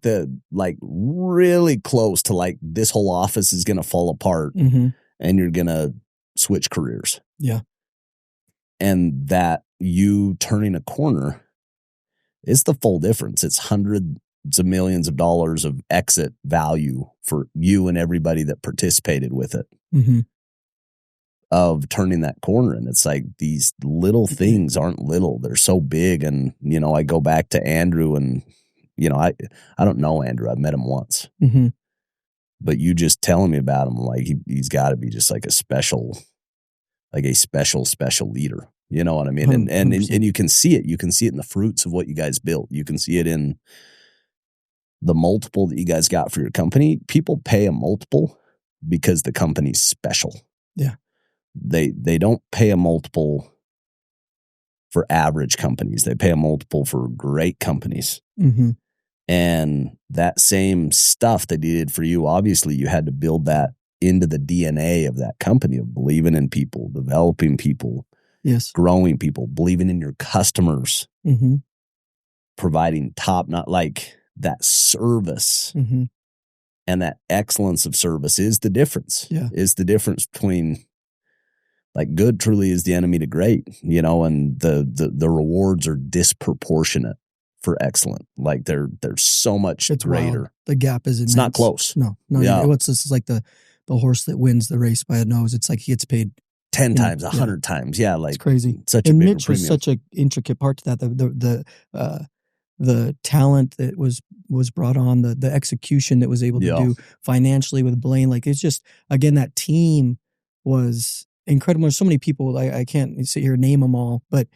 really close to like this whole office is gonna fall apart and you're gonna switch careers. Yeah. And that you turning a corner is the full difference. It's hundreds of millions of dollars of exit value for you and everybody that participated with it. Of turning that corner. And it's like these little things aren't little. They're so big. And, you know, I go back to Andrew and, you know, I don't know Andrew. I've met him once. But you just telling me about him, like he's got to be just like a special leader. You know what I mean? And you can see it. You can see it in the fruits of what you guys built. You can see it in the multiple that you guys got for your company. People pay a multiple because the company's special. Yeah. They don't pay a multiple for average companies. They pay a multiple for great companies. And that same stuff that he did for you, obviously you had to build that into the DNA of that company, of believing in people, developing people, yes, growing people, believing in your customers, providing top, not like that service and that excellence of service is the difference. Yeah. Is the difference between like good truly is the enemy to great, you know, and the rewards are disproportionate for excellent. Like they're so much greater. Wild. The gap is immense. It's not close. No. Yeah. What's this? Is like the horse that wins the race by a nose. It's like he gets paid 10 times, 100 times. Yeah. Like it's crazy. Such and a big Mitch premium. was such an intricate part to that. The talent that was brought on, the execution that was able to do financially with Blaine. Like it's just, again, that team was incredible. There's so many people, I can't sit here and name them all, but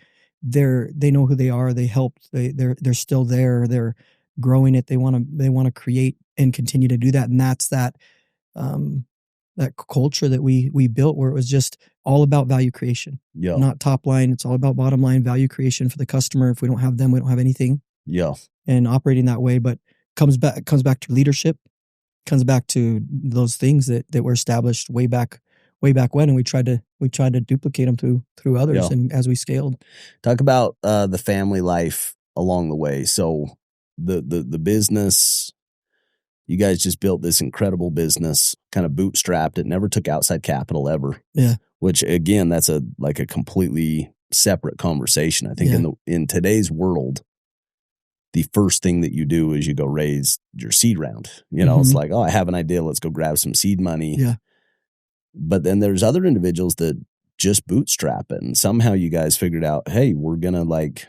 they know who they are. They helped. They're still there. They're growing it. They want to create and continue to do that. And that's that culture that we built, where it was just all about value creation, not top line. It's all about bottom line value creation for the customer. If we don't have them, we don't have anything. And operating that way, but comes back to leadership, comes back to those things that were established way back when, and we tried to duplicate them through others, and as we scaled. Talk about the family life along the way. So the business, you guys just built this incredible business, kind of bootstrapped it, never took outside capital ever. Yeah. Which again, that's a completely separate conversation. I think in today's world, the first thing that you do is you go raise your seed round. You know, it's like, oh, I have an idea. Let's go grab some seed money. Yeah. But then there's other individuals that just bootstrap it. And somehow you guys figured out, hey, we're going to like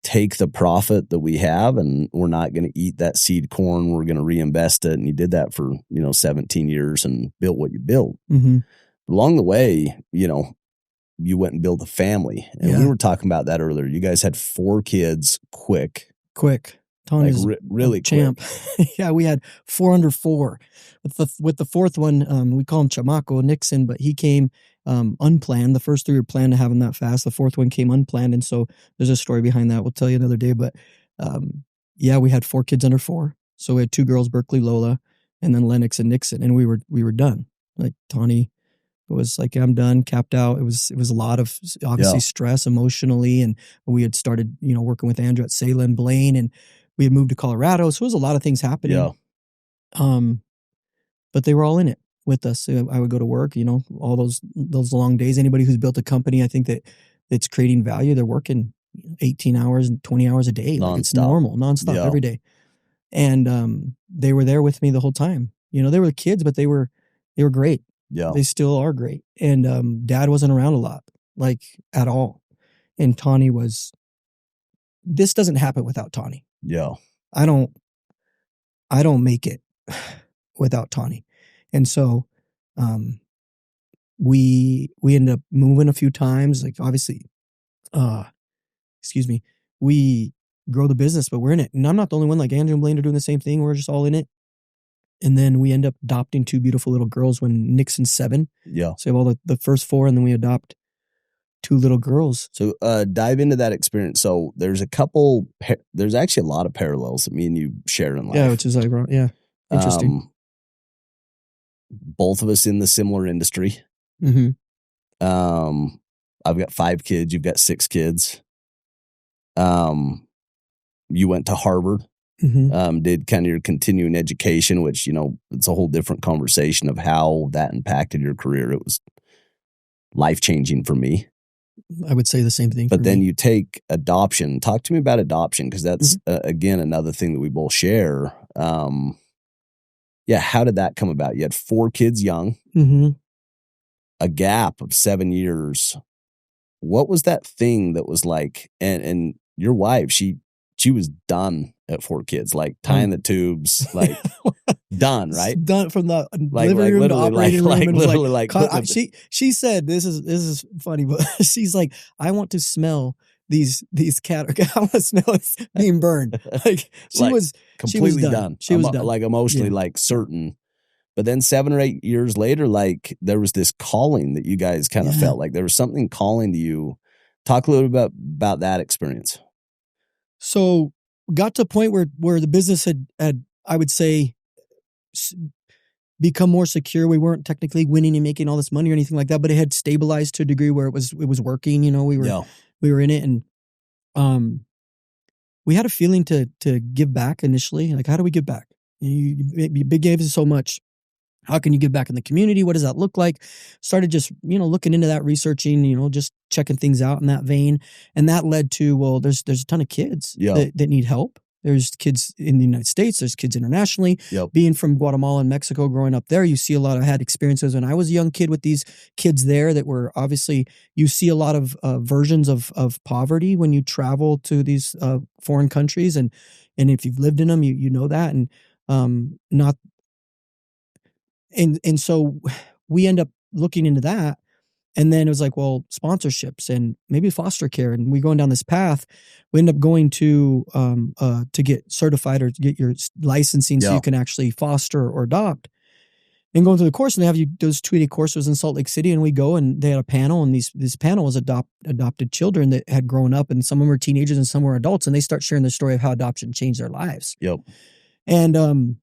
take the profit that we have and we're not going to eat that seed corn. We're going to reinvest it. And you did that for, 17 years and built what you built. Mm-hmm. Along the way, you went and built a family. And we were talking about that earlier. You guys had 4 kids quick. Tony's really champ. Yeah, we had 4 under 4. With the fourth one, we call him Chamaco Nixon, but he came unplanned. The first 3 were planned to have him that fast. The fourth one came unplanned, and so there's a story behind that. We'll tell you another day. But we had 4 kids under 4. So we had 2 girls, Berkeley, Lola, and then Lennox and Nixon, and we were done. Like Tawny was like, I'm done, capped out. It was a lot of obviously stress emotionally, and we had started working with Andrew at Saela and Blaine, and we had moved to Colorado, so it was a lot of things happening. But they were all in it with us. I would go to work, all those long days. Anybody who's built a company, I think that it's creating value. They're working 18 hours and 20 hours a day. Like it's normal, nonstop, every day. And they were there with me the whole time. They were kids, but they were great. Yeah, they still are great. And Dad wasn't around a lot, like at all. And Tawny was. This doesn't happen without Tawny. Yeah, I don't make it without Tawny. And so we ended up moving a few times. Like obviously, we grow the business, but we're in it. And I'm not the only one. Like Andrew and Blaine are doing the same thing. We're just all in it. And then we end up adopting 2 beautiful little girls when Nixon's 7. Yeah. So we have all the first 4, and then we adopt 2 little girls. So dive into that experience. So there's there's actually a lot of parallels that me and you share in life. Yeah, which is ironic. Yeah. Interesting. Both of us in the similar industry. Mm-hmm. I've got 5 kids. You've got 6 kids. You went to Harvard. Mm-hmm. Did kind of your continuing education, which, it's a whole different conversation of how that impacted your career. It was life-changing for me. I would say the same thing. But then you take adoption. Talk to me about adoption, because that's, again, another thing that we both share. How did that come about? You had 4 kids young, a gap of 7 years. What was that thing that was like, and your wife, she was done at 4 kids, like tying the tubes, like done, right? Done from the living room to operating room. And literally she said, this is funny, but she's like, I want to smell these cat. I want to smell it being burned. Like she was completely done. She was done. Like emotionally, like certain. But then 7 or 8 years later, like there was this calling that you guys kind of felt like there was something calling to you. Talk a little bit about that experience. So got to a point where the business had I would say become more secure. We weren't technically winning and making all this money or anything like that, but it had stabilized to a degree where it was working. We were in it, and we had a feeling to give back initially. Like, how do we give back? You gave us so much. How can you give back in the community? What does that look like? Started just, looking into that, researching, just checking things out in that vein. And that led to, well, there's a ton of kids that need help. There's kids in the United States. There's kids internationally. Yep. Being from Guatemala and Mexico, growing up there, you see a lot. I had experiences when I was a young kid with these kids there that were obviously, you see a lot of versions of poverty when you travel to these foreign countries. And if you've lived in them, you know that. And not. And so we end up looking into that. And then it was like, well, sponsorships and maybe foster care. And we going down this path. We end up going to get certified or to get your licensing so you can actually foster or adopt. And going through the course, and they have those 2-day courses in Salt Lake City. And we go, and they had a panel, and this panel was adopted children that had grown up, and some of them were teenagers and some were adults. And they start sharing the story of how adoption changed their lives. Yep. And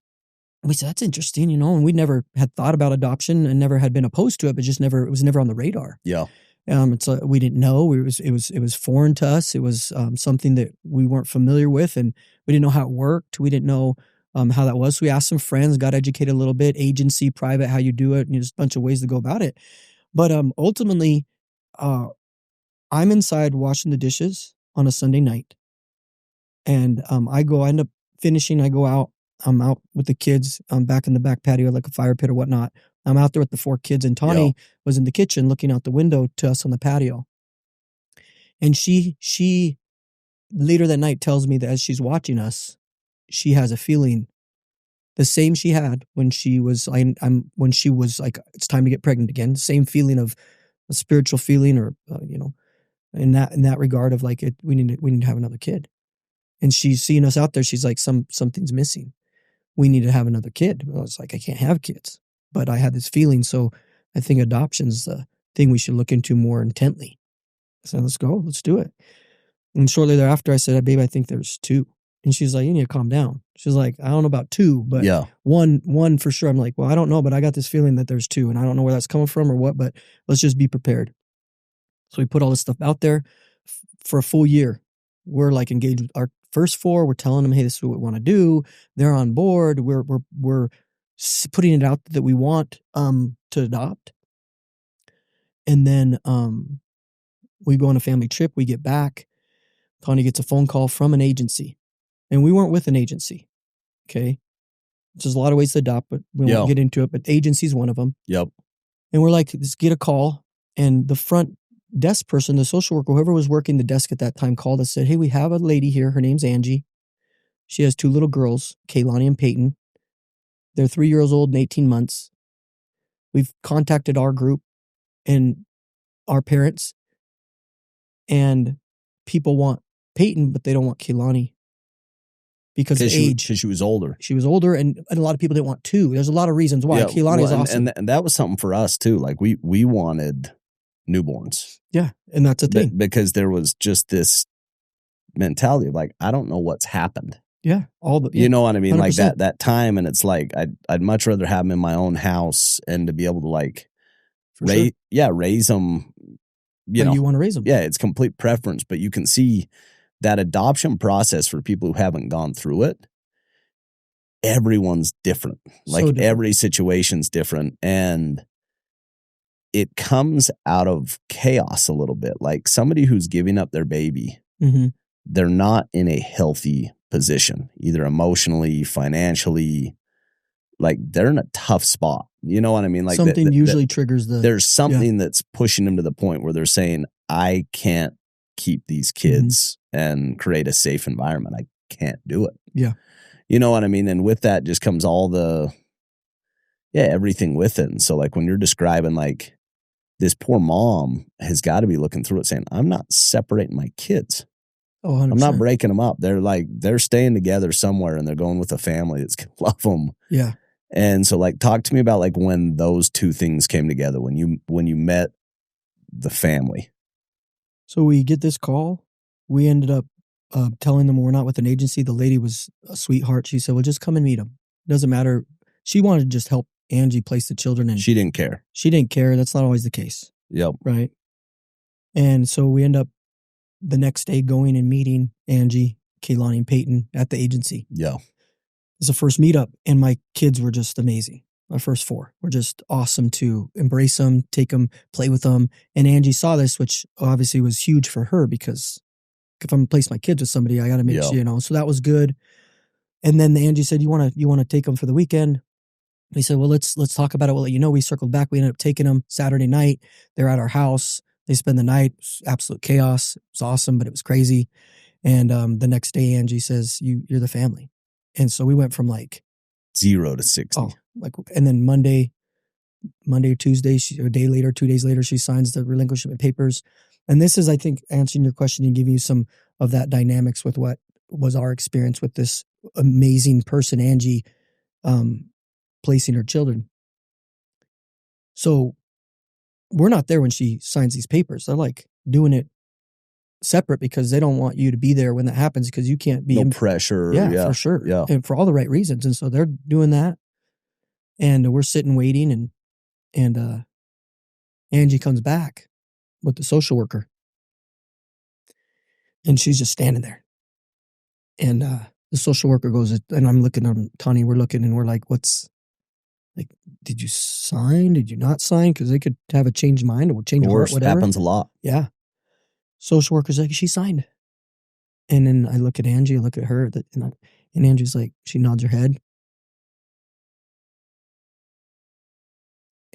we said, that's interesting, and we never had thought about adoption and never had been opposed to it, but it was never on the radar. Yeah. We didn't know. It was foreign to us. It was something that we weren't familiar with, and we didn't know how it worked. We didn't know how that was. So we asked some friends, got educated a little bit, agency, private, how you do it, and there's a bunch of ways to go about it. But ultimately, I'm inside washing the dishes on a Sunday night, and I end up finishing. I go out. I'm out with the kids. I'm back in the back patio, like a fire pit or whatnot, I'm out there with the 4 kids, and Tawny was in the kitchen looking out the window to us on the patio. And she later that night tells me that as she's watching us, she has a feeling the same she had when she was when she was like, it's time to get pregnant again. Same feeling of a spiritual feeling, or in that regard of like, we need to have another kid. And she's seeing us out there. She's like, something's missing. We need to have another kid. I was like, I can't have kids, but I had this feeling. So I think adoption's the thing we should look into more intently. So let's go, let's do it. And shortly thereafter, I said, babe, I think there's 2. And she's like, you need to calm down. She's like, I don't know about 2, but one for sure. I'm like, well, I don't know, but I got this feeling that there's 2, and I don't know where that's coming from or what, but let's just be prepared. So we put all this stuff out there for a full year. We're like engaged with our first 4. We're telling them, hey, this is what we want to do. They're on board. We're putting it out that we want to adopt. And then we go on a family trip. We get back. Tawny gets a phone call from an agency. And we weren't with an agency. Okay. There's a lot of ways to adopt, but we won't get into it. But agency is one of them. Yep. And we're like, let's get a call. And the front desk person, the social worker, whoever was working the desk at that time, called us, said, hey, we have a lady here. Her name's Angie. She has 2 little girls, Kaylani and Peyton. They're 3 years old and 18 months. We've contacted our group and our parents, and people want Peyton, but they don't want Kaylani because of age. Because she was older. She was older, and a lot of people didn't want 2. There's a lot of reasons why. Kaylani is awesome. And that was something for us, too. Like, we wanted newborns. Yeah, and that's a thing. Because there was just this mentality of, like, I don't know what's happened. Yeah, you know what I mean? 100%. Like that time, and it's like, I'd much rather have them in my own house and to be able to, like, raise them. You want to raise them. Yeah, it's complete preference, but you can see that adoption process for people who haven't gone through it. Everyone's different. Like, different. Every situation's different, and it comes out of chaos a little bit. Like, somebody who's giving up their baby, they're not in a healthy position, either emotionally, financially. Like, they're in a tough spot. You know what I mean? Like, something usually triggers there's something that's pushing them to the point where they're saying, I can't keep these kids and create a safe environment. I can't do it. Yeah. You know what I mean? And with that just comes all everything with it. And so, like, when you're describing, like, this poor mom has got to be looking through it saying, I'm not separating my kids. Oh, 100%. I'm not breaking them up. They're staying together somewhere, and they're going with a family that's going to love them. Yeah. And so, like, talk to me about, like, when those 2 things came together, when you met the family. So we get this call. We ended up telling them we're not with an agency. The lady was a sweetheart. She said, well, just come and meet them. Doesn't matter. She wanted to just help Angie place the children. And she didn't care. She didn't care. That's not always the case. Yep. Right. And so we end up the next day going and meeting Angie, Kaylani, and Peyton at the agency. Yeah. It's the first meetup, and my kids were just amazing. My first 4 were just awesome to embrace them, take them, play with them. And Angie saw this, which obviously was huge for her, because if I'm going to place my kids with somebody, I got to make sure, so that was good. And then Angie said, you want to take them for the weekend? We said, well, let's talk about it. We'll let you know. We circled back. We ended up taking them Saturday night. They're at our house. They spend the night. It was absolute chaos. It was awesome, but it was crazy. And the next day, Angie says, you're the family. And so we went from like 0 to 60. Oh, and then Monday or Tuesday, a day later, 2 days later, she signs the relinquishment papers. And this is, I think, answering your question and giving you some of that dynamics with what was our experience with this amazing person, Angie, placing her children. So we're not there when she signs these papers. They're like doing it separate because they don't want you to be there when that happens, because you can't be pressure. Yeah, for sure. Yeah. And for all the right reasons. And so they're doing that. And we're sitting waiting, and Angie comes back with the social worker. And she's just standing there. And the social worker goes, and I'm looking at Tawny, we're looking, and we're like, did you sign? Did you not sign? Because they could have a changed mind or change heart, whatever. Happens a lot. Yeah. Social worker's like, she signed. And then I look at Angie, I look at her, and Angie's like, she nods her head.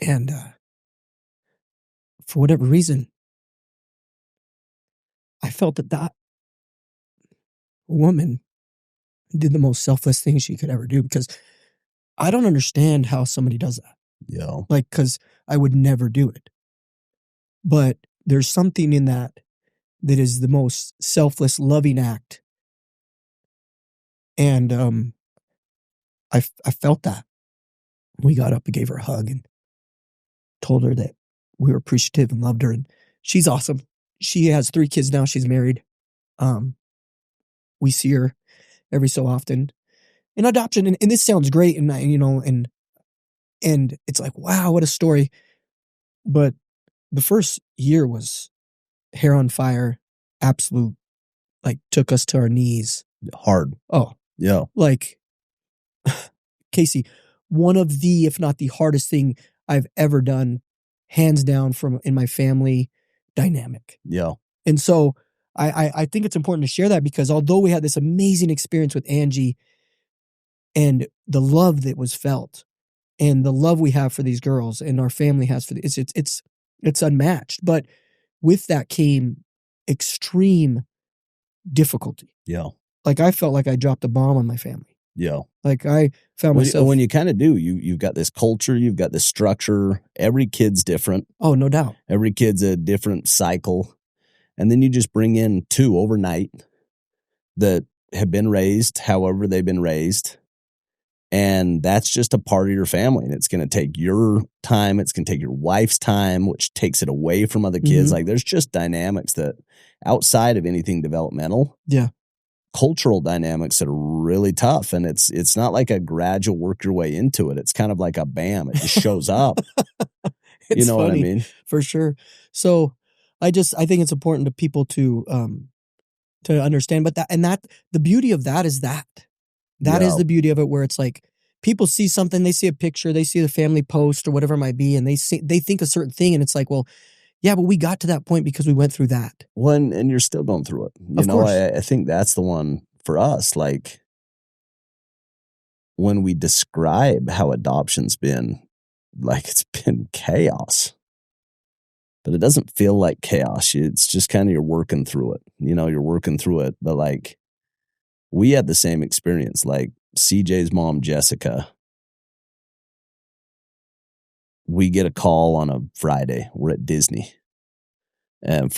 And for whatever reason, I felt that woman did the most selfless thing she could ever do, because I don't understand how somebody does that. Yeah. Like, because I would never do it. But there's something in that is the most selfless, loving act. And I felt that. We got up and gave her a hug and told her that we were appreciative and loved her. And she's awesome. She has 3 kids now. She's married. We see her every so often. In adoption, and this sounds great, and and it's like, wow, what a story. But the first year was hair on fire, absolute, like, took us to our knees. Hard. Oh, Yeah. like, Casey, one of the, if not the hardest thing I've ever done, hands down, from in my family dynamic. Yeah. And so I think it's important to share that, because although we had this amazing experience with Angie and the love that was felt and the love we have for these girls and our family has for it's unmatched. But with that came extreme difficulty. Yeah. Like, I felt like I dropped a bomb on my family. Yeah. Like, I found myself. When you kind of do, you've got this culture, you've got this structure. Every kid's different. Oh, no doubt. Every kid's a different cycle. And then you just bring in 2 overnight that have been raised however they've been raised. And that's just a part of your family. And it's going to take your time. It's going to take your wife's time, which takes it away from other kids. Mm-hmm. Like, there's just dynamics that outside of anything developmental. Yeah. Cultural dynamics that are really tough. And it's not like a gradual work your way into it. It's kind of like a bam. It just shows up. You know what I mean? For sure. So I think it's important to people to understand, but the beauty of that is that is the beauty of it, where it's like, people see something, they see a picture, they see the family post or whatever it might be, and they think a certain thing, and it's like, well, yeah, but we got to that point because we went through that. Well, and you're still going through it. You know, I think that's the one for us. Like, when we describe how adoption's been, like, it's been chaos. But it doesn't feel like chaos. It's just kind of, you're working through it. You know, you're working through it. But, like, we had the same experience. Like, CJ's mom, Jessica, we get a call on a Friday. We're at Disney. And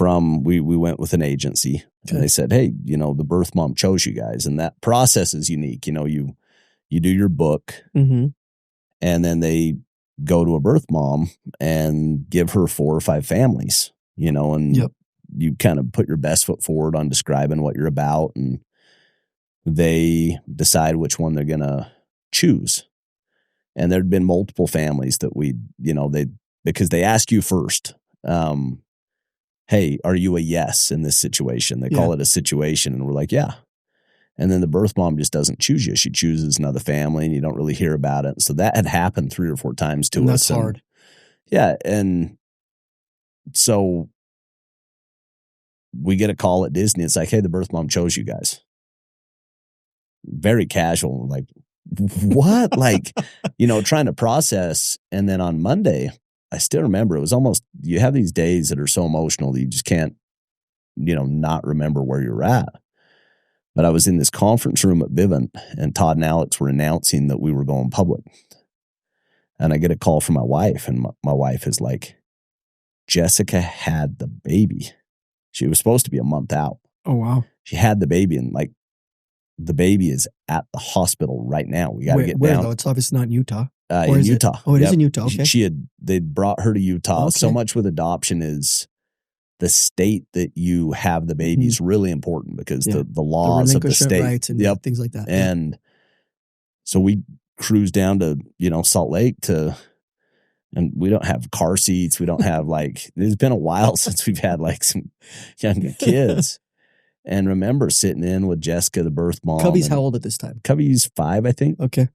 we went with an agency. Okay. And they said, hey, you know, the birth mom chose you guys. And that process is unique. You know, you do your book, mm-hmm. and then they go to a birth mom and give her 4 or 5 families, you know, and you kind of put your best foot forward on describing what you're about, and they decide which one they're going to choose. And there'd been multiple families that because they ask you first, hey, are you a yes in this situation? They call it a situation. And we're like, yeah. And then the birth mom just doesn't choose you. She chooses another family, and you don't really hear about it. So that had happened 3 or 4 times to us. That's hard. Yeah. And so we get a call at Disney. It's like, hey, the birth mom chose you guys. Very casual. Like, what? Like, you know, trying to process. And then on Monday, I still remember, it was almost, you have these days that are so emotional that you just can't, you know, not remember where you're at. But I was in this conference room at Vivint, and Todd and Alex were announcing that we were going public. And I get a call from my wife, and my wife is like, Jessica had the baby. She was supposed to be a month out. Oh, wow. She had the baby, and like, the baby is at the hospital right now. We got to get where, down. Though? It's obviously not in Utah. In Utah. Oh, it is in Utah. Okay. They'd brought her to Utah. Okay. So much with adoption is the state that you have the baby is really important, because the laws of the state, rights and things like that. And so we cruised down to, you know, Salt Lake and we don't have car seats. We don't have it's been a while since we've had like some younger kids. And remember sitting in with Jessica, the birth mom. Cubby's how old at this time? Cubby's 5, I think. Okay.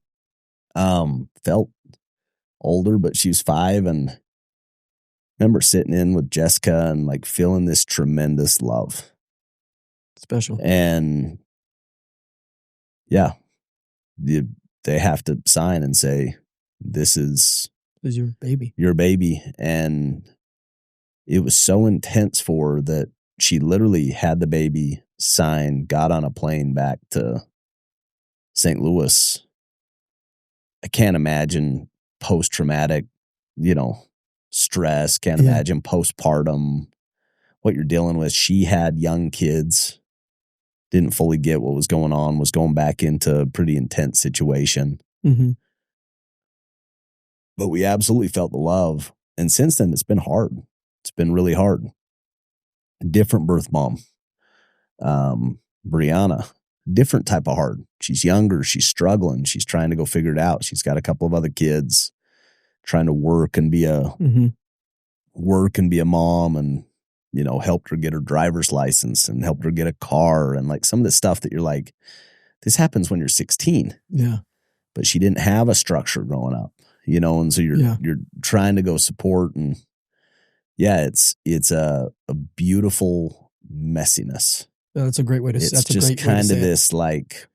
Felt older, but she was 5, and remember sitting in with Jessica and like feeling this tremendous love. Special. And yeah, they have to sign and say, this is 'cause you're a baby. You're a baby. And it was so intense for her that she literally had the baby, signed, got on a plane back to St. Louis. I can't imagine post-traumatic, stress. Can't imagine postpartum, what you're dealing with. She had young kids, didn't fully get what was going on, was going back into a pretty intense situation. Mm-hmm. But we absolutely felt the love. And since then, it's been hard. It's been really hard. Different birth mom. Brianna, different type of hard. She's younger. She's struggling. She's trying to go figure it out. She's got a couple of other kids, trying to work and be a mom, and helped her get her driver's license and helped her get a car, and like some of the stuff that you're like, this happens when you're 16. Yeah. But she didn't have a structure growing up, and so you're trying to go support, and it's a beautiful messiness. That's a great way to say it. It's just kind of this like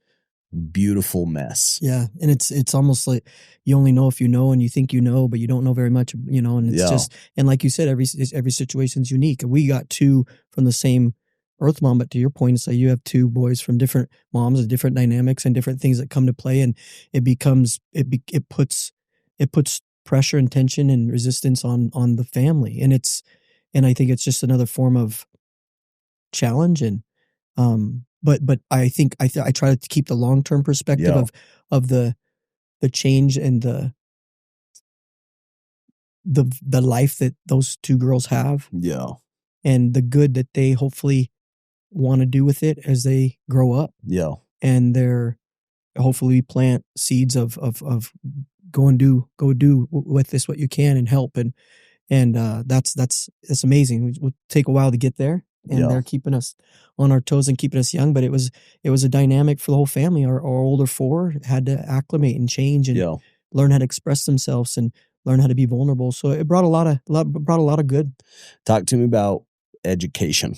beautiful mess. Yeah. And it's almost like you only know if you know, and you think but you don't know very much, and it's just, and like you said, every situation's unique. We got two from the same birth mom, but to your point, it's like you have two boys from different moms and different dynamics and different things that come to play, and it becomes, it puts pressure and tension and resistance on the family. And I think it's just another form of challenge. And, but I think I try to keep the long-term perspective of the change and the life that those two girls have. Yeah. And the good that they hopefully want to do with it as they grow up. Yeah. And hopefully plant seeds of go do with this what you can and help. And that's amazing. It will take a while to get there. And they're keeping us on our toes and keeping us young. But it was a dynamic for the whole family. Our older four had to acclimate and change and learn how to express themselves and learn how to be vulnerable. So it brought a lot of good. Talk to me about education.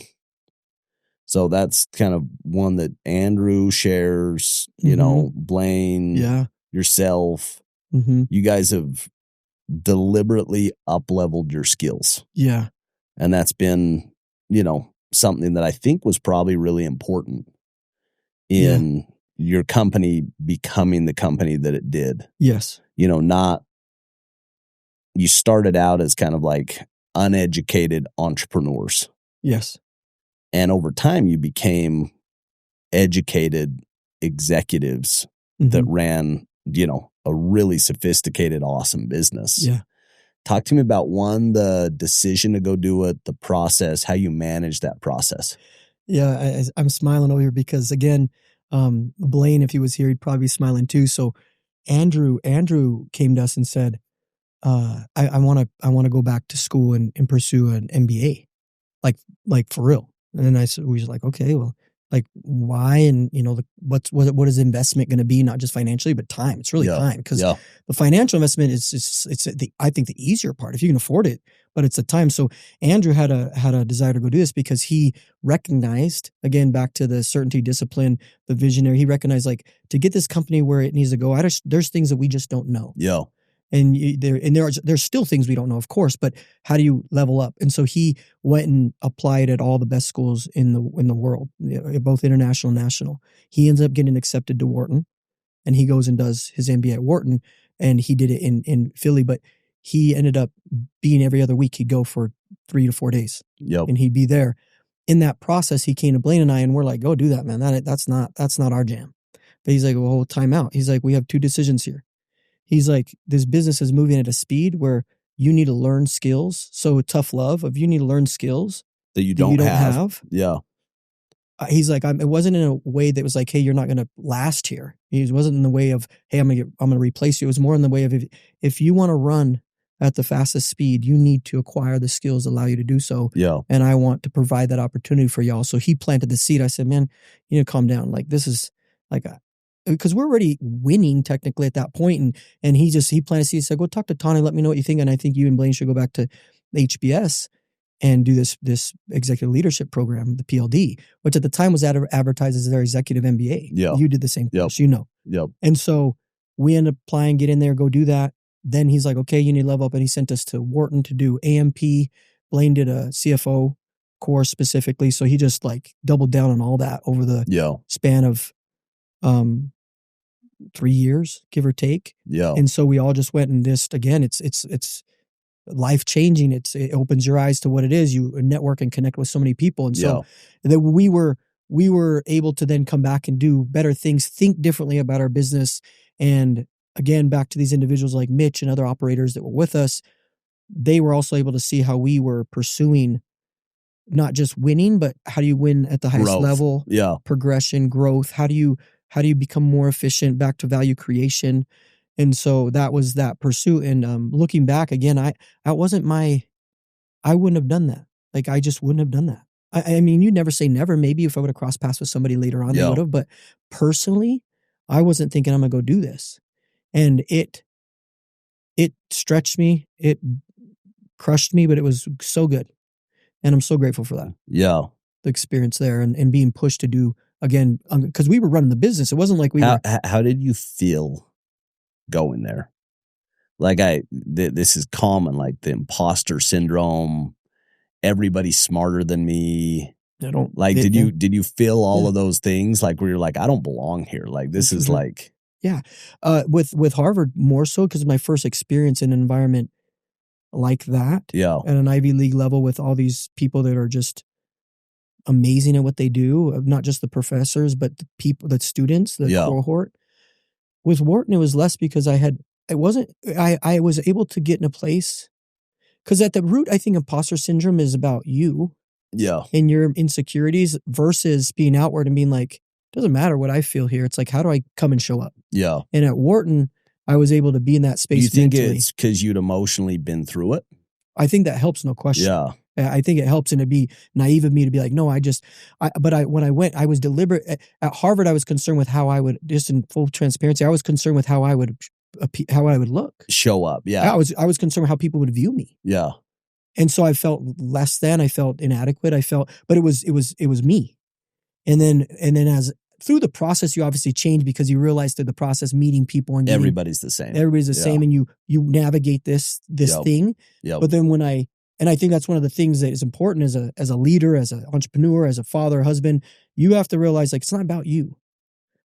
So that's kind of one that Andrew shares, Blaine, yourself. Mm-hmm. You guys have deliberately up-leveled your skills. Yeah. And that's been, something that I think was probably really important in your company becoming the company that it did. Yes. You started out as kind of like uneducated entrepreneurs. Yes. And over time, you became educated executives that ran, a really sophisticated, awesome business. Yeah. Talk to me about the decision to go do it, the process, how you manage that process. Yeah, I'm smiling over here because, again, Blaine, if he was here, he'd probably be smiling too. So Andrew came to us and said, I want to go back to school and pursue an MBA, like for real. And then we was like, okay, well, like why? And what is investment going to be? Not just financially, but time. It's really time, because the financial investment is I think the easier part if you can afford it, but it's the time. So Andrew had a desire to go do this because he recognized, again, back to the certainty, discipline, the visionary. He recognized, like, to get this company where it needs to go, there's things that we just don't know. Yeah. And there's still things we don't know, of course, but how do you level up? And so he went and applied at all the best schools in the world, both international and national. He ends up getting accepted to Wharton, and he goes and does his MBA at Wharton, and he did it in Philly, but he ended up being every other week. He'd go for 3 to 4 days, and he'd be there. In that process, he came to Blaine and I, and we're like, "Go do that, man. That's not our jam." But he's like, "Well, time out." He's like, "We have two decisions here." He's like, this business is moving at a speed where you need to learn skills. So tough love of you need to learn skills that you don't have. Yeah. He's like, it wasn't in a way that was like, hey, you're not going to last here. It wasn't in the way of, hey, I'm going to replace you. It was more in the way of, if you want to run at the fastest speed, you need to acquire the skills that allow you to do so. Yeah. And I want to provide that opportunity for y'all. So he planted the seed. I said, man, you need to calm down. Like, this is like because we're already winning technically at that point. And he planted seeds. He said, go talk to Tawny, let me know what you think. And I think you and Blaine should go back to HBS and do this executive leadership program, the PLD, which at the time was advertised as their executive MBA. Yeah. You did the same course, Yep. And so we ended up applying, get in there, go do that. then he's like, okay, you need to level up. And he sent us to Wharton to do AMP. Blaine did a CFO course specifically. So he just like doubled down on all that over the span of 3 years, give or take. Yeah. And so we all just went and just, again, it's life changing. It opens your eyes to what it is. You network and connect with so many people. And so that we were able to then come back and do better things, think differently about our business. And again, back to these individuals like Mitch and other operators that were with us, they were also able to see how we were pursuing not just winning, but how do you win at the highest level? Progression, growth. How do you become more efficient? Back to value creation. And so that was that pursuit. And looking back again, I wouldn't have done that. Like, I just wouldn't have done that. I mean, you never say never. Maybe if I would have crossed paths with somebody later on, I would have. But personally, I wasn't thinking I'm going to go do this. And it stretched me. It crushed me, but it was so good. And I'm so grateful for that. Yeah. The experience there and being pushed to do, again, because we were running the business. It wasn't like we were. How did you feel going there? Like this is common, like the imposter syndrome. Everybody's smarter than me. Did you feel all of those things? Like where you're like, I don't belong here. Like this is like. Yeah. With Harvard more so because my first experience in an environment like that. Yeah. At an Ivy League level with all these people that are just amazing at what they do. Not just the professors, but the people, the students, the cohort. With Wharton, it was less because I was able to get in a place because at the root, I think imposter syndrome is about you. Yeah. And your insecurities versus being outward and being like, doesn't matter what I feel here. It's like, how do I come and show up? Yeah. And at Wharton, I was able to be in that space. You think mentally. It's because you'd emotionally been through it? I think that helps, no question. Yeah. I think it helps, and it'd be naive of me to be like, no, when I went, I was deliberate. At Harvard, I was concerned with how I would, just in full transparency, I was concerned with how I would look. Show up, yeah. I was concerned with how people would view me. Yeah. And so I felt less than, I felt inadequate, but it was me. And then as through the process, you obviously change because you realize through the process, meeting people and everybody's the same. Everybody's the same, and you navigate this thing. Yep. But then and I think that's one of the things that is important as a leader, as an entrepreneur, as a father, husband, you have to realize like it's not about you.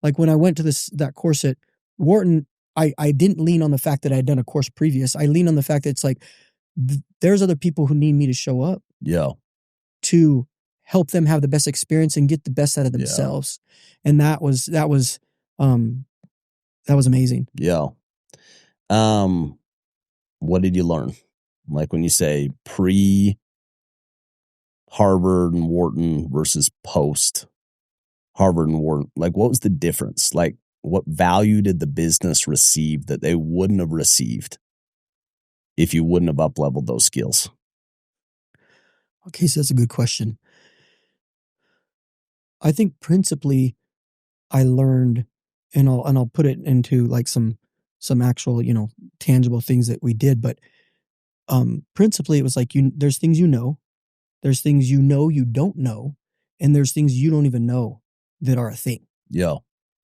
Like when I went to that course at Wharton, I didn't lean on the fact that I had done a course previous. I leaned on the fact that it's like there's other people who need me to show up. Yeah. To help them have the best experience and get the best out of themselves. Yeah. And that was amazing. Yeah. What did you learn? Like when you say pre Harvard and Wharton versus post Harvard and Wharton, like what was the difference? Like what value did the business receive that they wouldn't have received if you wouldn't have up-leveled those skills? Okay, so that's a good question. I think principally I learned, and I'll put it into like some actual, tangible things that we did, but principally it was like there's things there's things you don't know, and there's things you don't even know that are a thing. Yeah.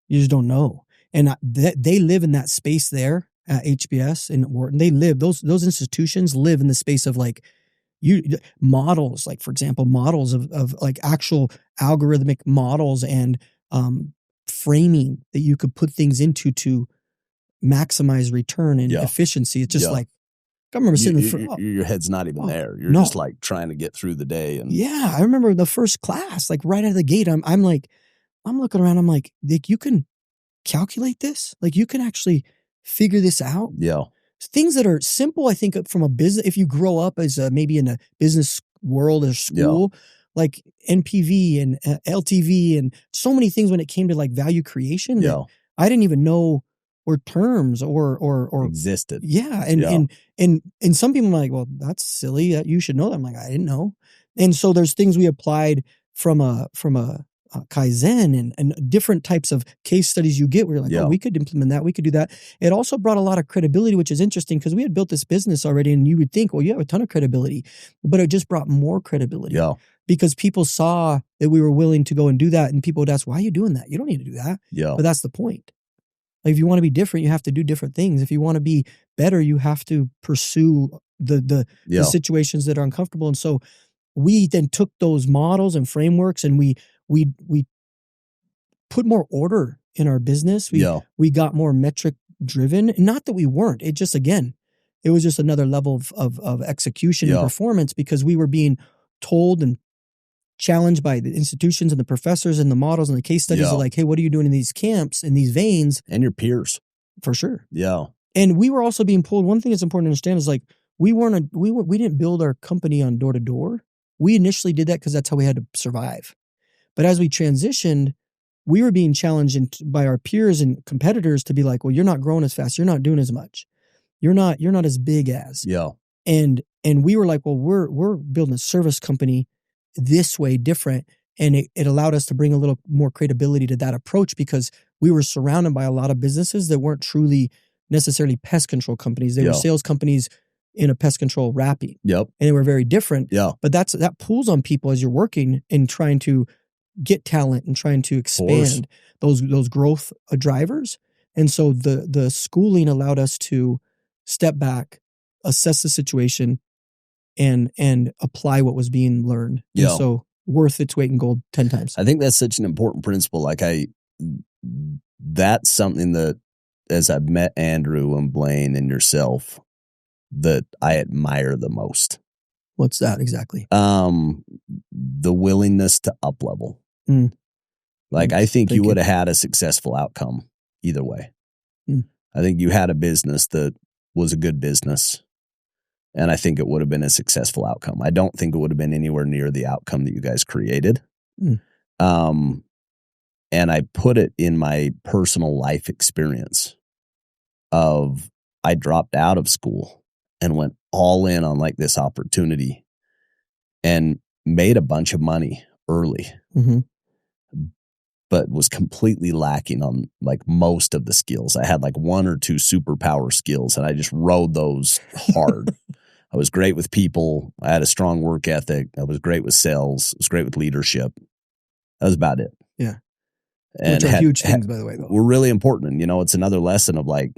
You just don't know. And they live in that space there at HBS and Wharton. They live, those institutions live in the space of like models, like for example, models of like actual algorithmic models and framing that you could put things into to maximize return and efficiency. It's just like, I remember sitting in front. Your head's not even there. You're just like trying to get through the day. And yeah, I remember the first class, like right out of the gate, I'm looking around. I'm like, you can calculate this? Like you can actually figure this out? Yeah. Things that are simple, I think, from a business, if you grow up as maybe in a business world or school, like NPV and LTV and so many things when it came to like value creation that I didn't even know or terms or existed. Yeah. And some people are like, well, that's silly. You should know that. I'm like, I didn't know. And so there's things we applied from a Kaizen and different types of case studies you get where you're like, oh, we could implement that. We could do that. It also brought a lot of credibility, which is interesting because we had built this business already and you would think, well, you have a ton of credibility, but it just brought more credibility because people saw that we were willing to go and do that. And people would ask, why are you doing that? You don't need to do that. Yeah. But that's the point. Like if you want to be different, you have to do different things. If you want to be better, you have to pursue the situations that are uncomfortable. And so we then took those models and frameworks and we put more order in our business. We got more metric driven. Not that we weren't. It just, again, it was just another level of execution and performance, because we were being told and challenged by the institutions and the professors and the models and the case studies are like, hey, what are you doing in these camps, in these veins? And your peers. For sure. Yeah. And we were also being pulled. One thing that's important to understand is like, we didn't build our company on door to door. We initially did that because that's how we had to survive. But as we transitioned, we were being challenged by our peers and competitors to be like, well, you're not growing as fast. You're not doing as much. You're not as big as. Yeah. And we were like, well, we're building a service company this way, different. And it allowed us to bring a little more credibility to that approach, because we were surrounded by a lot of businesses that weren't truly necessarily pest control companies. They were sales companies in a pest control wrapping. Yep. And they were very different. Yeah. But that pulls on people as you're working and trying to get talent and trying to expand those growth drivers. And so the schooling allowed us to step back, assess the situation, and apply what was being learned. Yeah. And so worth its weight in gold 10 times. I think that's such an important principle. Like that's something that, as I've met Andrew and Blaine and yourself, that I admire the most. What's that exactly? The willingness to up level. Like, I think you would have had a successful outcome either way. I think you had a business that was a good business, and I think it would have been a successful outcome. I don't think it would have been anywhere near the outcome that you guys created. And I put it in my personal life experience of, I dropped out of school and went all in on like this opportunity and made a bunch of money early, but was completely lacking on like most of the skills. I had like one or two superpower skills, and I just rode those hard. I was great with people. I had a strong work ethic. I was great with sales. I was great with leadership. That was about it. Yeah. And which are huge things, by the way, though. Were really important. And, it's another lesson of like,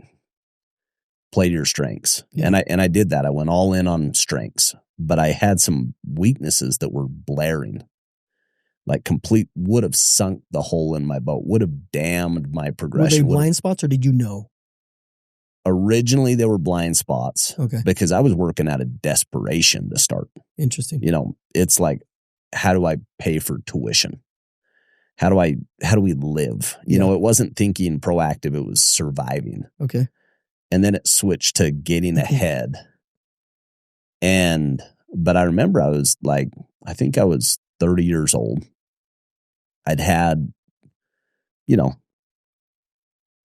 play to your strengths. Yeah. And I did that. I went all in on strengths, but I had some weaknesses that were blaring. Like would have sunk the hole in my boat, would have damned my progression. Were they blind spots, or did you know? Originally, they were blind spots. Okay. Because I was working out of desperation to start. Interesting. It's like, how do I pay for tuition? How do we live? It wasn't thinking proactive, it was surviving. Okay. And then it switched to getting ahead. But I remember I think I was 30 years old. I'd had,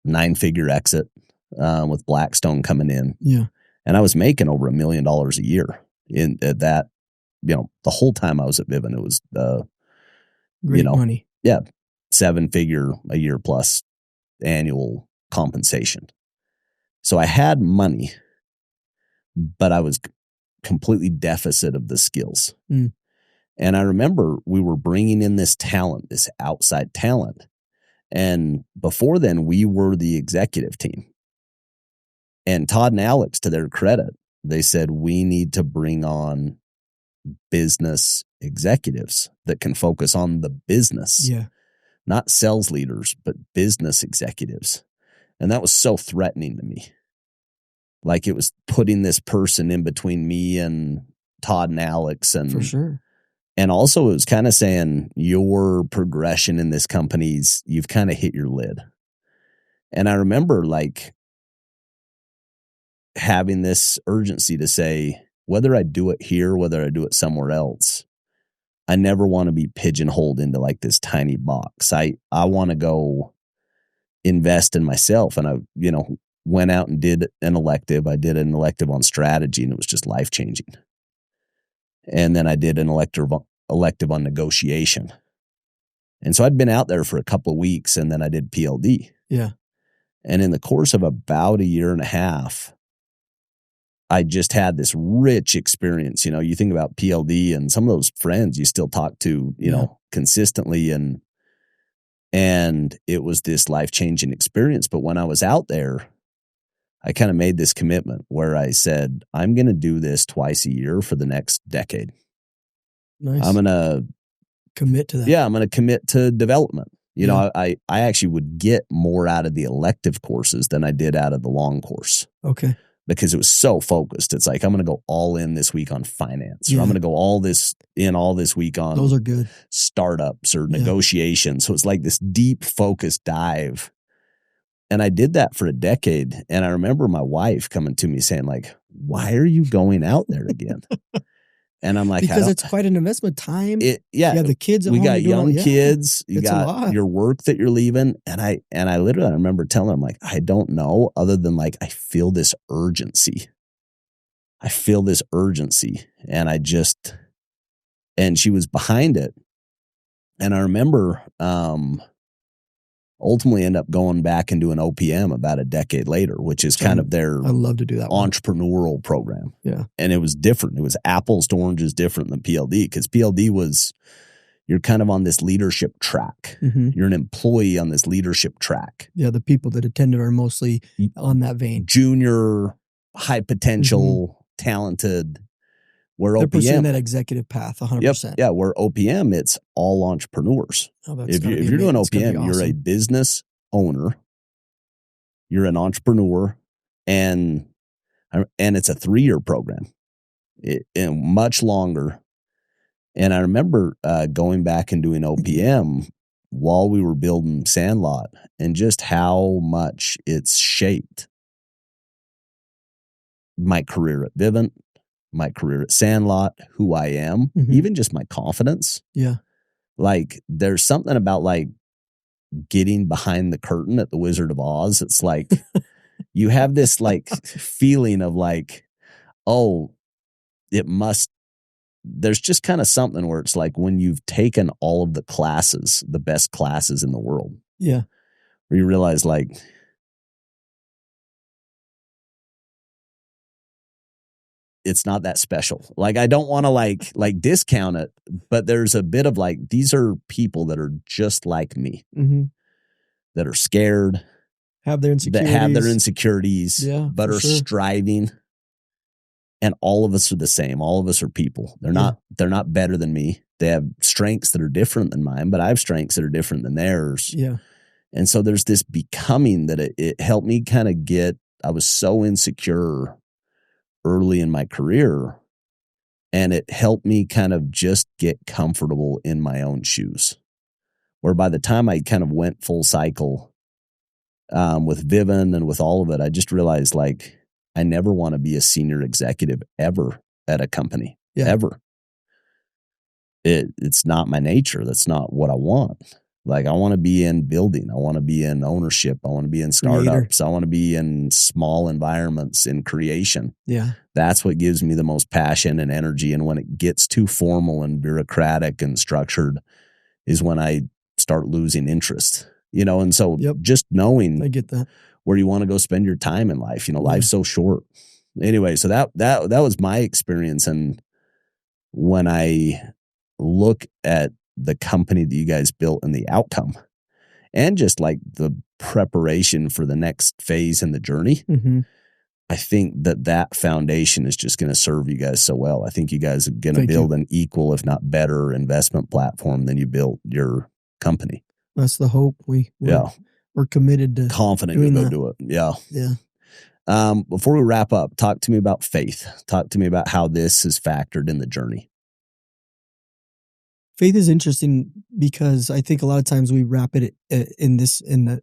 9-figure exit with Blackstone coming in. Yeah. And I was making over $1 million a year at that, the whole time I was at Vivint. It was, great money. Yeah. 7-figure a year plus annual compensation. So I had money, but I was completely deficit of the skills. And I remember we were bringing in this talent, this outside talent. And before then, we were the executive team. And Todd and Alex, to their credit, they said, we need to bring on business executives that can focus on the business. Yeah. Not sales leaders, but business executives. And that was so threatening to me. Like, it was putting this person in between me and Todd and Alex. And for sure. And also it was kind of saying, your progression in this company's, you've kind of hit your lid. And I remember like having this urgency to say, whether I do it here, whether I do it somewhere else, I never want to be pigeonholed into like this tiny box. I want to go invest in myself. And I, went out and did an elective. I did an elective on strategy, and it was just life-changing. And then I did an elective on negotiation. And so I'd been out there for a couple of weeks, and then I did PLD. Yeah. And in the course of about a year and a half, I just had this rich experience. You think about PLD and some of those friends you still talk to, consistently. And it was this life-changing experience. But when I was out there, I kind of made this commitment where I said, I'm going to do this twice a year for the next decade. Nice. I'm going to commit to that. Yeah, I'm going to commit to development. You know, I actually would get more out of the elective courses than I did out of the long course. Okay. Because it was so focused. It's like, I'm going to go all in this week on finance, or I'm going to go all this week on those are good startups or negotiations. So it's like this deep focused dive. And I did that for a decade. And I remember my wife coming to me saying, like, why are you going out there again? And I'm like, because it's quite an investment time. You have the kids at we home. got young kids. You it's got your work that you're leaving. And I literally, I remember telling him, like, I don't know, other than like, I feel this urgency. And she was behind it. And I remember, ultimately end up going back and doing OPM about a decade later, which is kind of their I love to do that entrepreneurial program. Yeah. And it was different. It was apples to oranges different than PLD, because PLD was, you're kind of on this leadership track. Mm-hmm. You're an employee on this leadership track. Yeah, the people that attended are mostly on that vein. Junior, high potential, talented. Where they're OPM, pursuing that executive path 100%. Yep, yeah, where OPM, it's all entrepreneurs. If you're doing OPM, awesome. You're a business owner, you're an entrepreneur, and it's a 3-year program, and much longer. And I remember going back and doing OPM while we were building Sandlot, and just how much it's shaped my career at Vivint, my career at Sandlot, who I am, even just my confidence. Yeah. Like, there's something about like getting behind the curtain at the Wizard of Oz. It's like you have this like feeling of like, oh, there's just kind of something where it's like when you've taken all of the classes, the best classes in the world. Yeah. Where you realize, like, it's not that special. Like, I don't want to like discount it, but there's a bit of like, these are people that are just like me, that are scared, have their insecurities, but are striving. And all of us are the same. All of us are people. They're not better than me. They have strengths that are different than mine, but I have strengths that are different than theirs. Yeah. And so there's this becoming that it helped me kind of I was so insecure early in my career, and it helped me kind of just get comfortable in my own shoes, where by the time I kind of went full cycle with Vivint and with all of it, I just realized, like, I never want to be a senior executive ever at a company, ever. It's not my nature. That's not what I want. Like, I want to be in building. I want to be in ownership. I want to be in startups. I want to be in small environments, in creation. Yeah. That's what gives me the most passion and energy. And when it gets too formal and bureaucratic and structured is when I start losing interest, and so just knowing I get that, where you want to go spend your time in life, life's so short. Anyway, so that was my experience. And when I look at the company that you guys built and the outcome, and just like the preparation for the next phase in the journey, I think that foundation is just going to serve you guys so well. I think you guys are going to build an equal, if not better, investment platform than you built your company. That's the hope. We're committed to confident you'll go do it. Yeah. Yeah. Before we wrap up, talk to me about faith. Talk to me about how this is factored in the journey. Faith is interesting because I think a lot of times we wrap it in the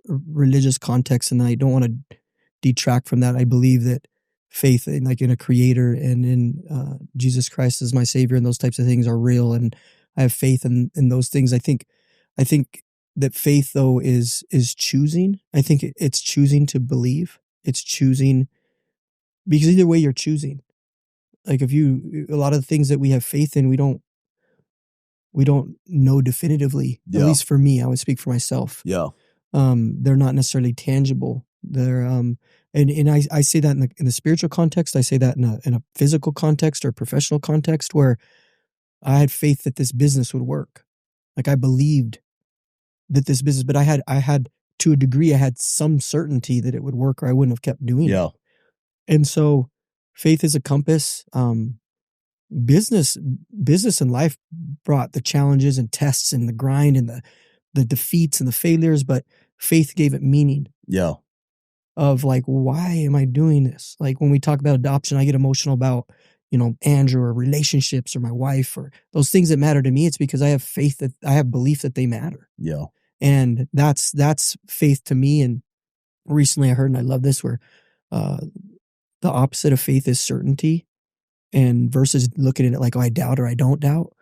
religious context, and I don't want to detract from that. I believe that faith in a creator and in Jesus Christ as my savior and those types of things are real, and I have faith in those things. I think that faith, though, is choosing. I think it's choosing to believe. It's choosing, because either way you're choosing. Like, a lot of the things that we have faith in, we don't know definitively. At least for me, I would speak for myself. Yeah. They're not necessarily tangible. They're and I say that in the spiritual context. I say that in a physical context or professional context, where I had faith that this business would work. Like, I believed that this business, but I had to a degree, I had some certainty that it would work, or I wouldn't have kept doing it. And so faith is a compass. Business and life brought the challenges and tests and the grind and the defeats and the failures, but faith gave it meaning. Yeah. Of like, why am I doing this? Like when we talk about adoption, I get emotional about, Andrew or relationships or my wife or those things that matter to me. It's because I have faith that I have belief that they matter. Yeah. And that's faith to me. And recently I heard, and I love this, where the opposite of faith is certainty, and versus looking at it like, oh, I doubt or I don't doubt.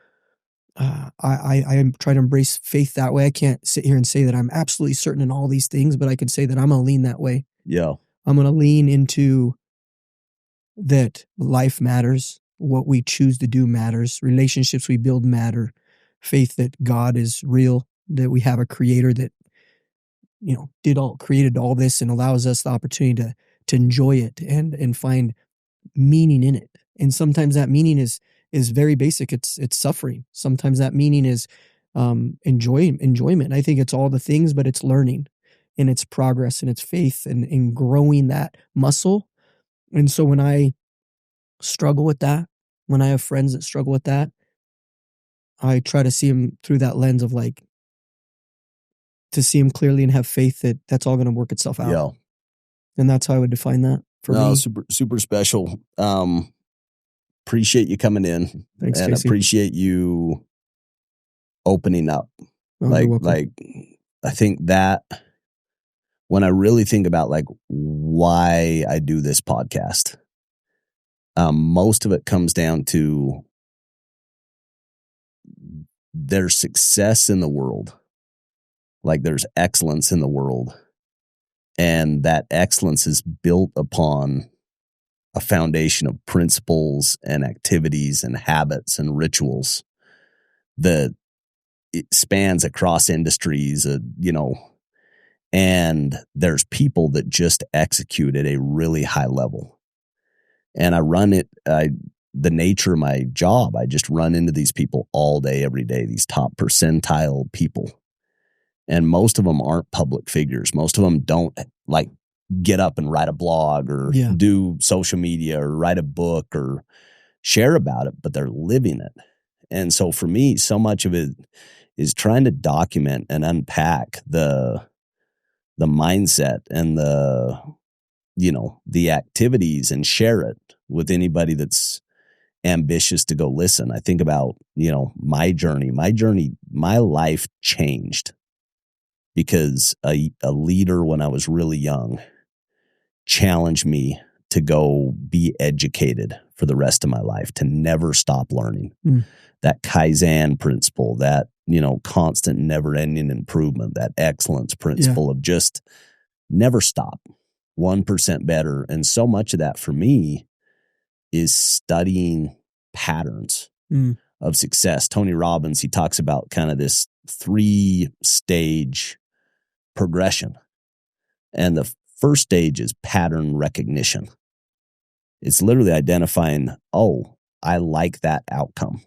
I try to embrace faith that way. I can't sit here and say that I'm absolutely certain in all these things, but I can say that I'm going to lean that way. Yeah. I'm going to lean into that life matters. What we choose to do matters. Relationships we build matter. Faith that God is real, that we have a creator that, created all this and allows us the opportunity to enjoy it and find meaning in it. And sometimes that meaning is very basic. It's suffering. Sometimes that meaning is enjoyment. I think it's all the things, but it's learning and it's progress and it's faith and growing that muscle. And so when I struggle with that, when I have friends that struggle with that, I try to see them through that lens of like, to see them clearly and have faith that that's all going to work itself out. Yeah. And that's how I would define that for me. Super, super special. Appreciate you coming in. Thanks, and Casey. Appreciate you opening up. Like I think that when I really think about like why I do this podcast, most of it comes down to there's success in the world. Like there's excellence in the world. And that excellence is built upon a foundation of principles and activities and habits and rituals that it spans across industries, and there's people that just execute at a really high level. And I run it, the nature of my job, I just run into these people all day, every day, these top percentile people. And most of them aren't public figures. Most of them don't like get up and write a blog or do social media or write a book or share about it, but they're living it. And so for me, so much of it is trying to document and unpack the mindset and the activities and share it with anybody that's ambitious to go listen. I think about, my journey, my life changed because a leader when I was really young challenged me to go be educated for the rest of my life, to never stop learning. That Kaizen principle, that, constant never ending improvement, that excellence principle of just never stop, 1% better. And so much of that for me is studying patterns of success. Tony Robbins, he talks about kind of this 3-stage progression. And the first stage is pattern recognition. It's literally identifying, oh, I like that outcome.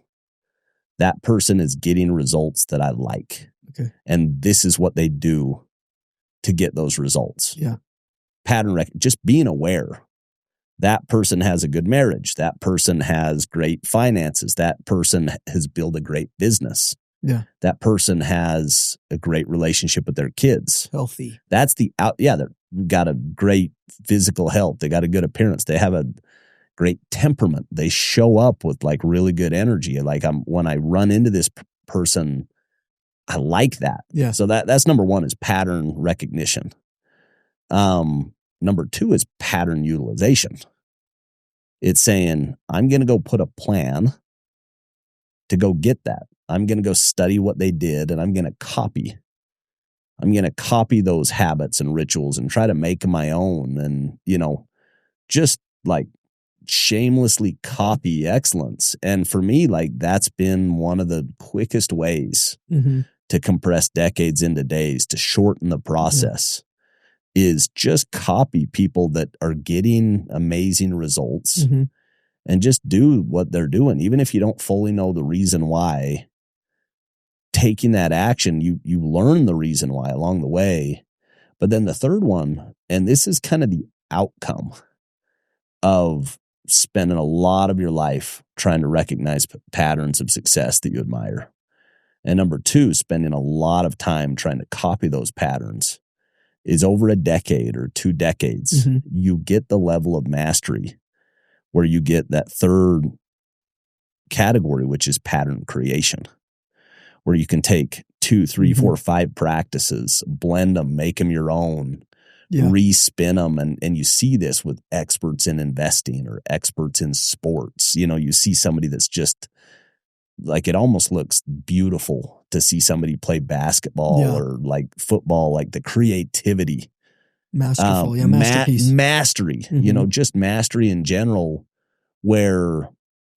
That person is getting results that I like. Okay. And this is what they do to get those results. Yeah. Just being aware. That person has a good marriage. That person has great finances. That person has built a great business. Yeah. That person has a great relationship with their kids. Healthy. That's they've got a great physical health. They got a good appearance. They have a great temperament. They show up with like really good energy. Like when I run into this person, I like that. Yeah. So that's number one is pattern recognition. Number two is pattern utilization. It's saying, I'm going to go put a plan to go get that. I'm going to go study what they did and I'm going to copy. I'm going to copy those habits and rituals and try to make them my own and, just like shamelessly copy excellence. And for me, like that's been one of the quickest ways to compress decades into days, to shorten the process. Is just copy people that are getting amazing results and just do what they're doing. Even if you don't fully know the reason why, taking that action, you learn the reason why along the way, But then the third one, and this is kind of the outcome of spending a lot of your life trying to recognize patterns of success that you admire. And number two, spending a lot of time trying to copy those patterns, is over a decade or 2 decades, you get the level of mastery where you get that third category, which is pattern creation, where you can take 2, 3, 4, 5 practices, blend them, make them your own, respin them. And you see this with experts in investing or experts in sports. You know, you see somebody that's just like, it almost looks beautiful to see somebody play basketball or like football, like the creativity. Masterful, masterpiece. Mastery, you know, just mastery in general, where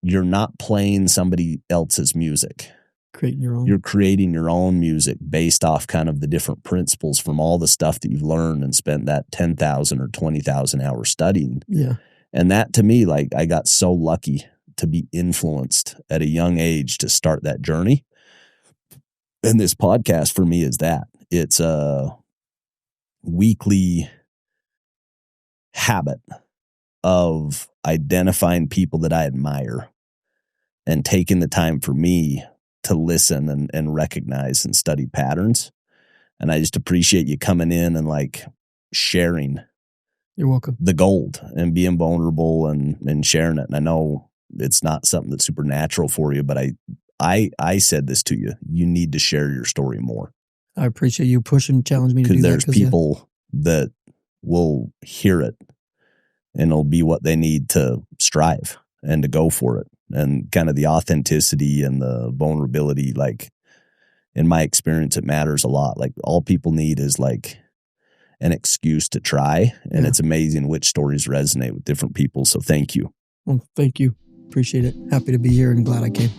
you're not playing somebody else's music. Creating your own. You're creating your own music based off kind of the different principles from all the stuff that you've learned and spent that 10,000 or 20,000 hours studying. Yeah. And that, to me, like, I got so lucky to be influenced at a young age to start that journey. And this podcast for me is that. It's a weekly habit of identifying people that I admire and taking the time for me to listen and recognize and study patterns. And I just appreciate you coming in and like sharing. You're welcome. The gold and being vulnerable and sharing it. And I know it's not something that's super natural for you, but I said this to you. You need to share your story more. I appreciate you pushing, challenge me to do that. Because there's people that will hear it and it'll be what they need to strive and to go for it. And kind of the authenticity and the vulnerability, like, in my experience, it matters a lot. Like, all people need is like an excuse to try. And it's amazing which stories resonate with different people. So thank you. Well, thank you. Appreciate it. Happy to be here and glad I came.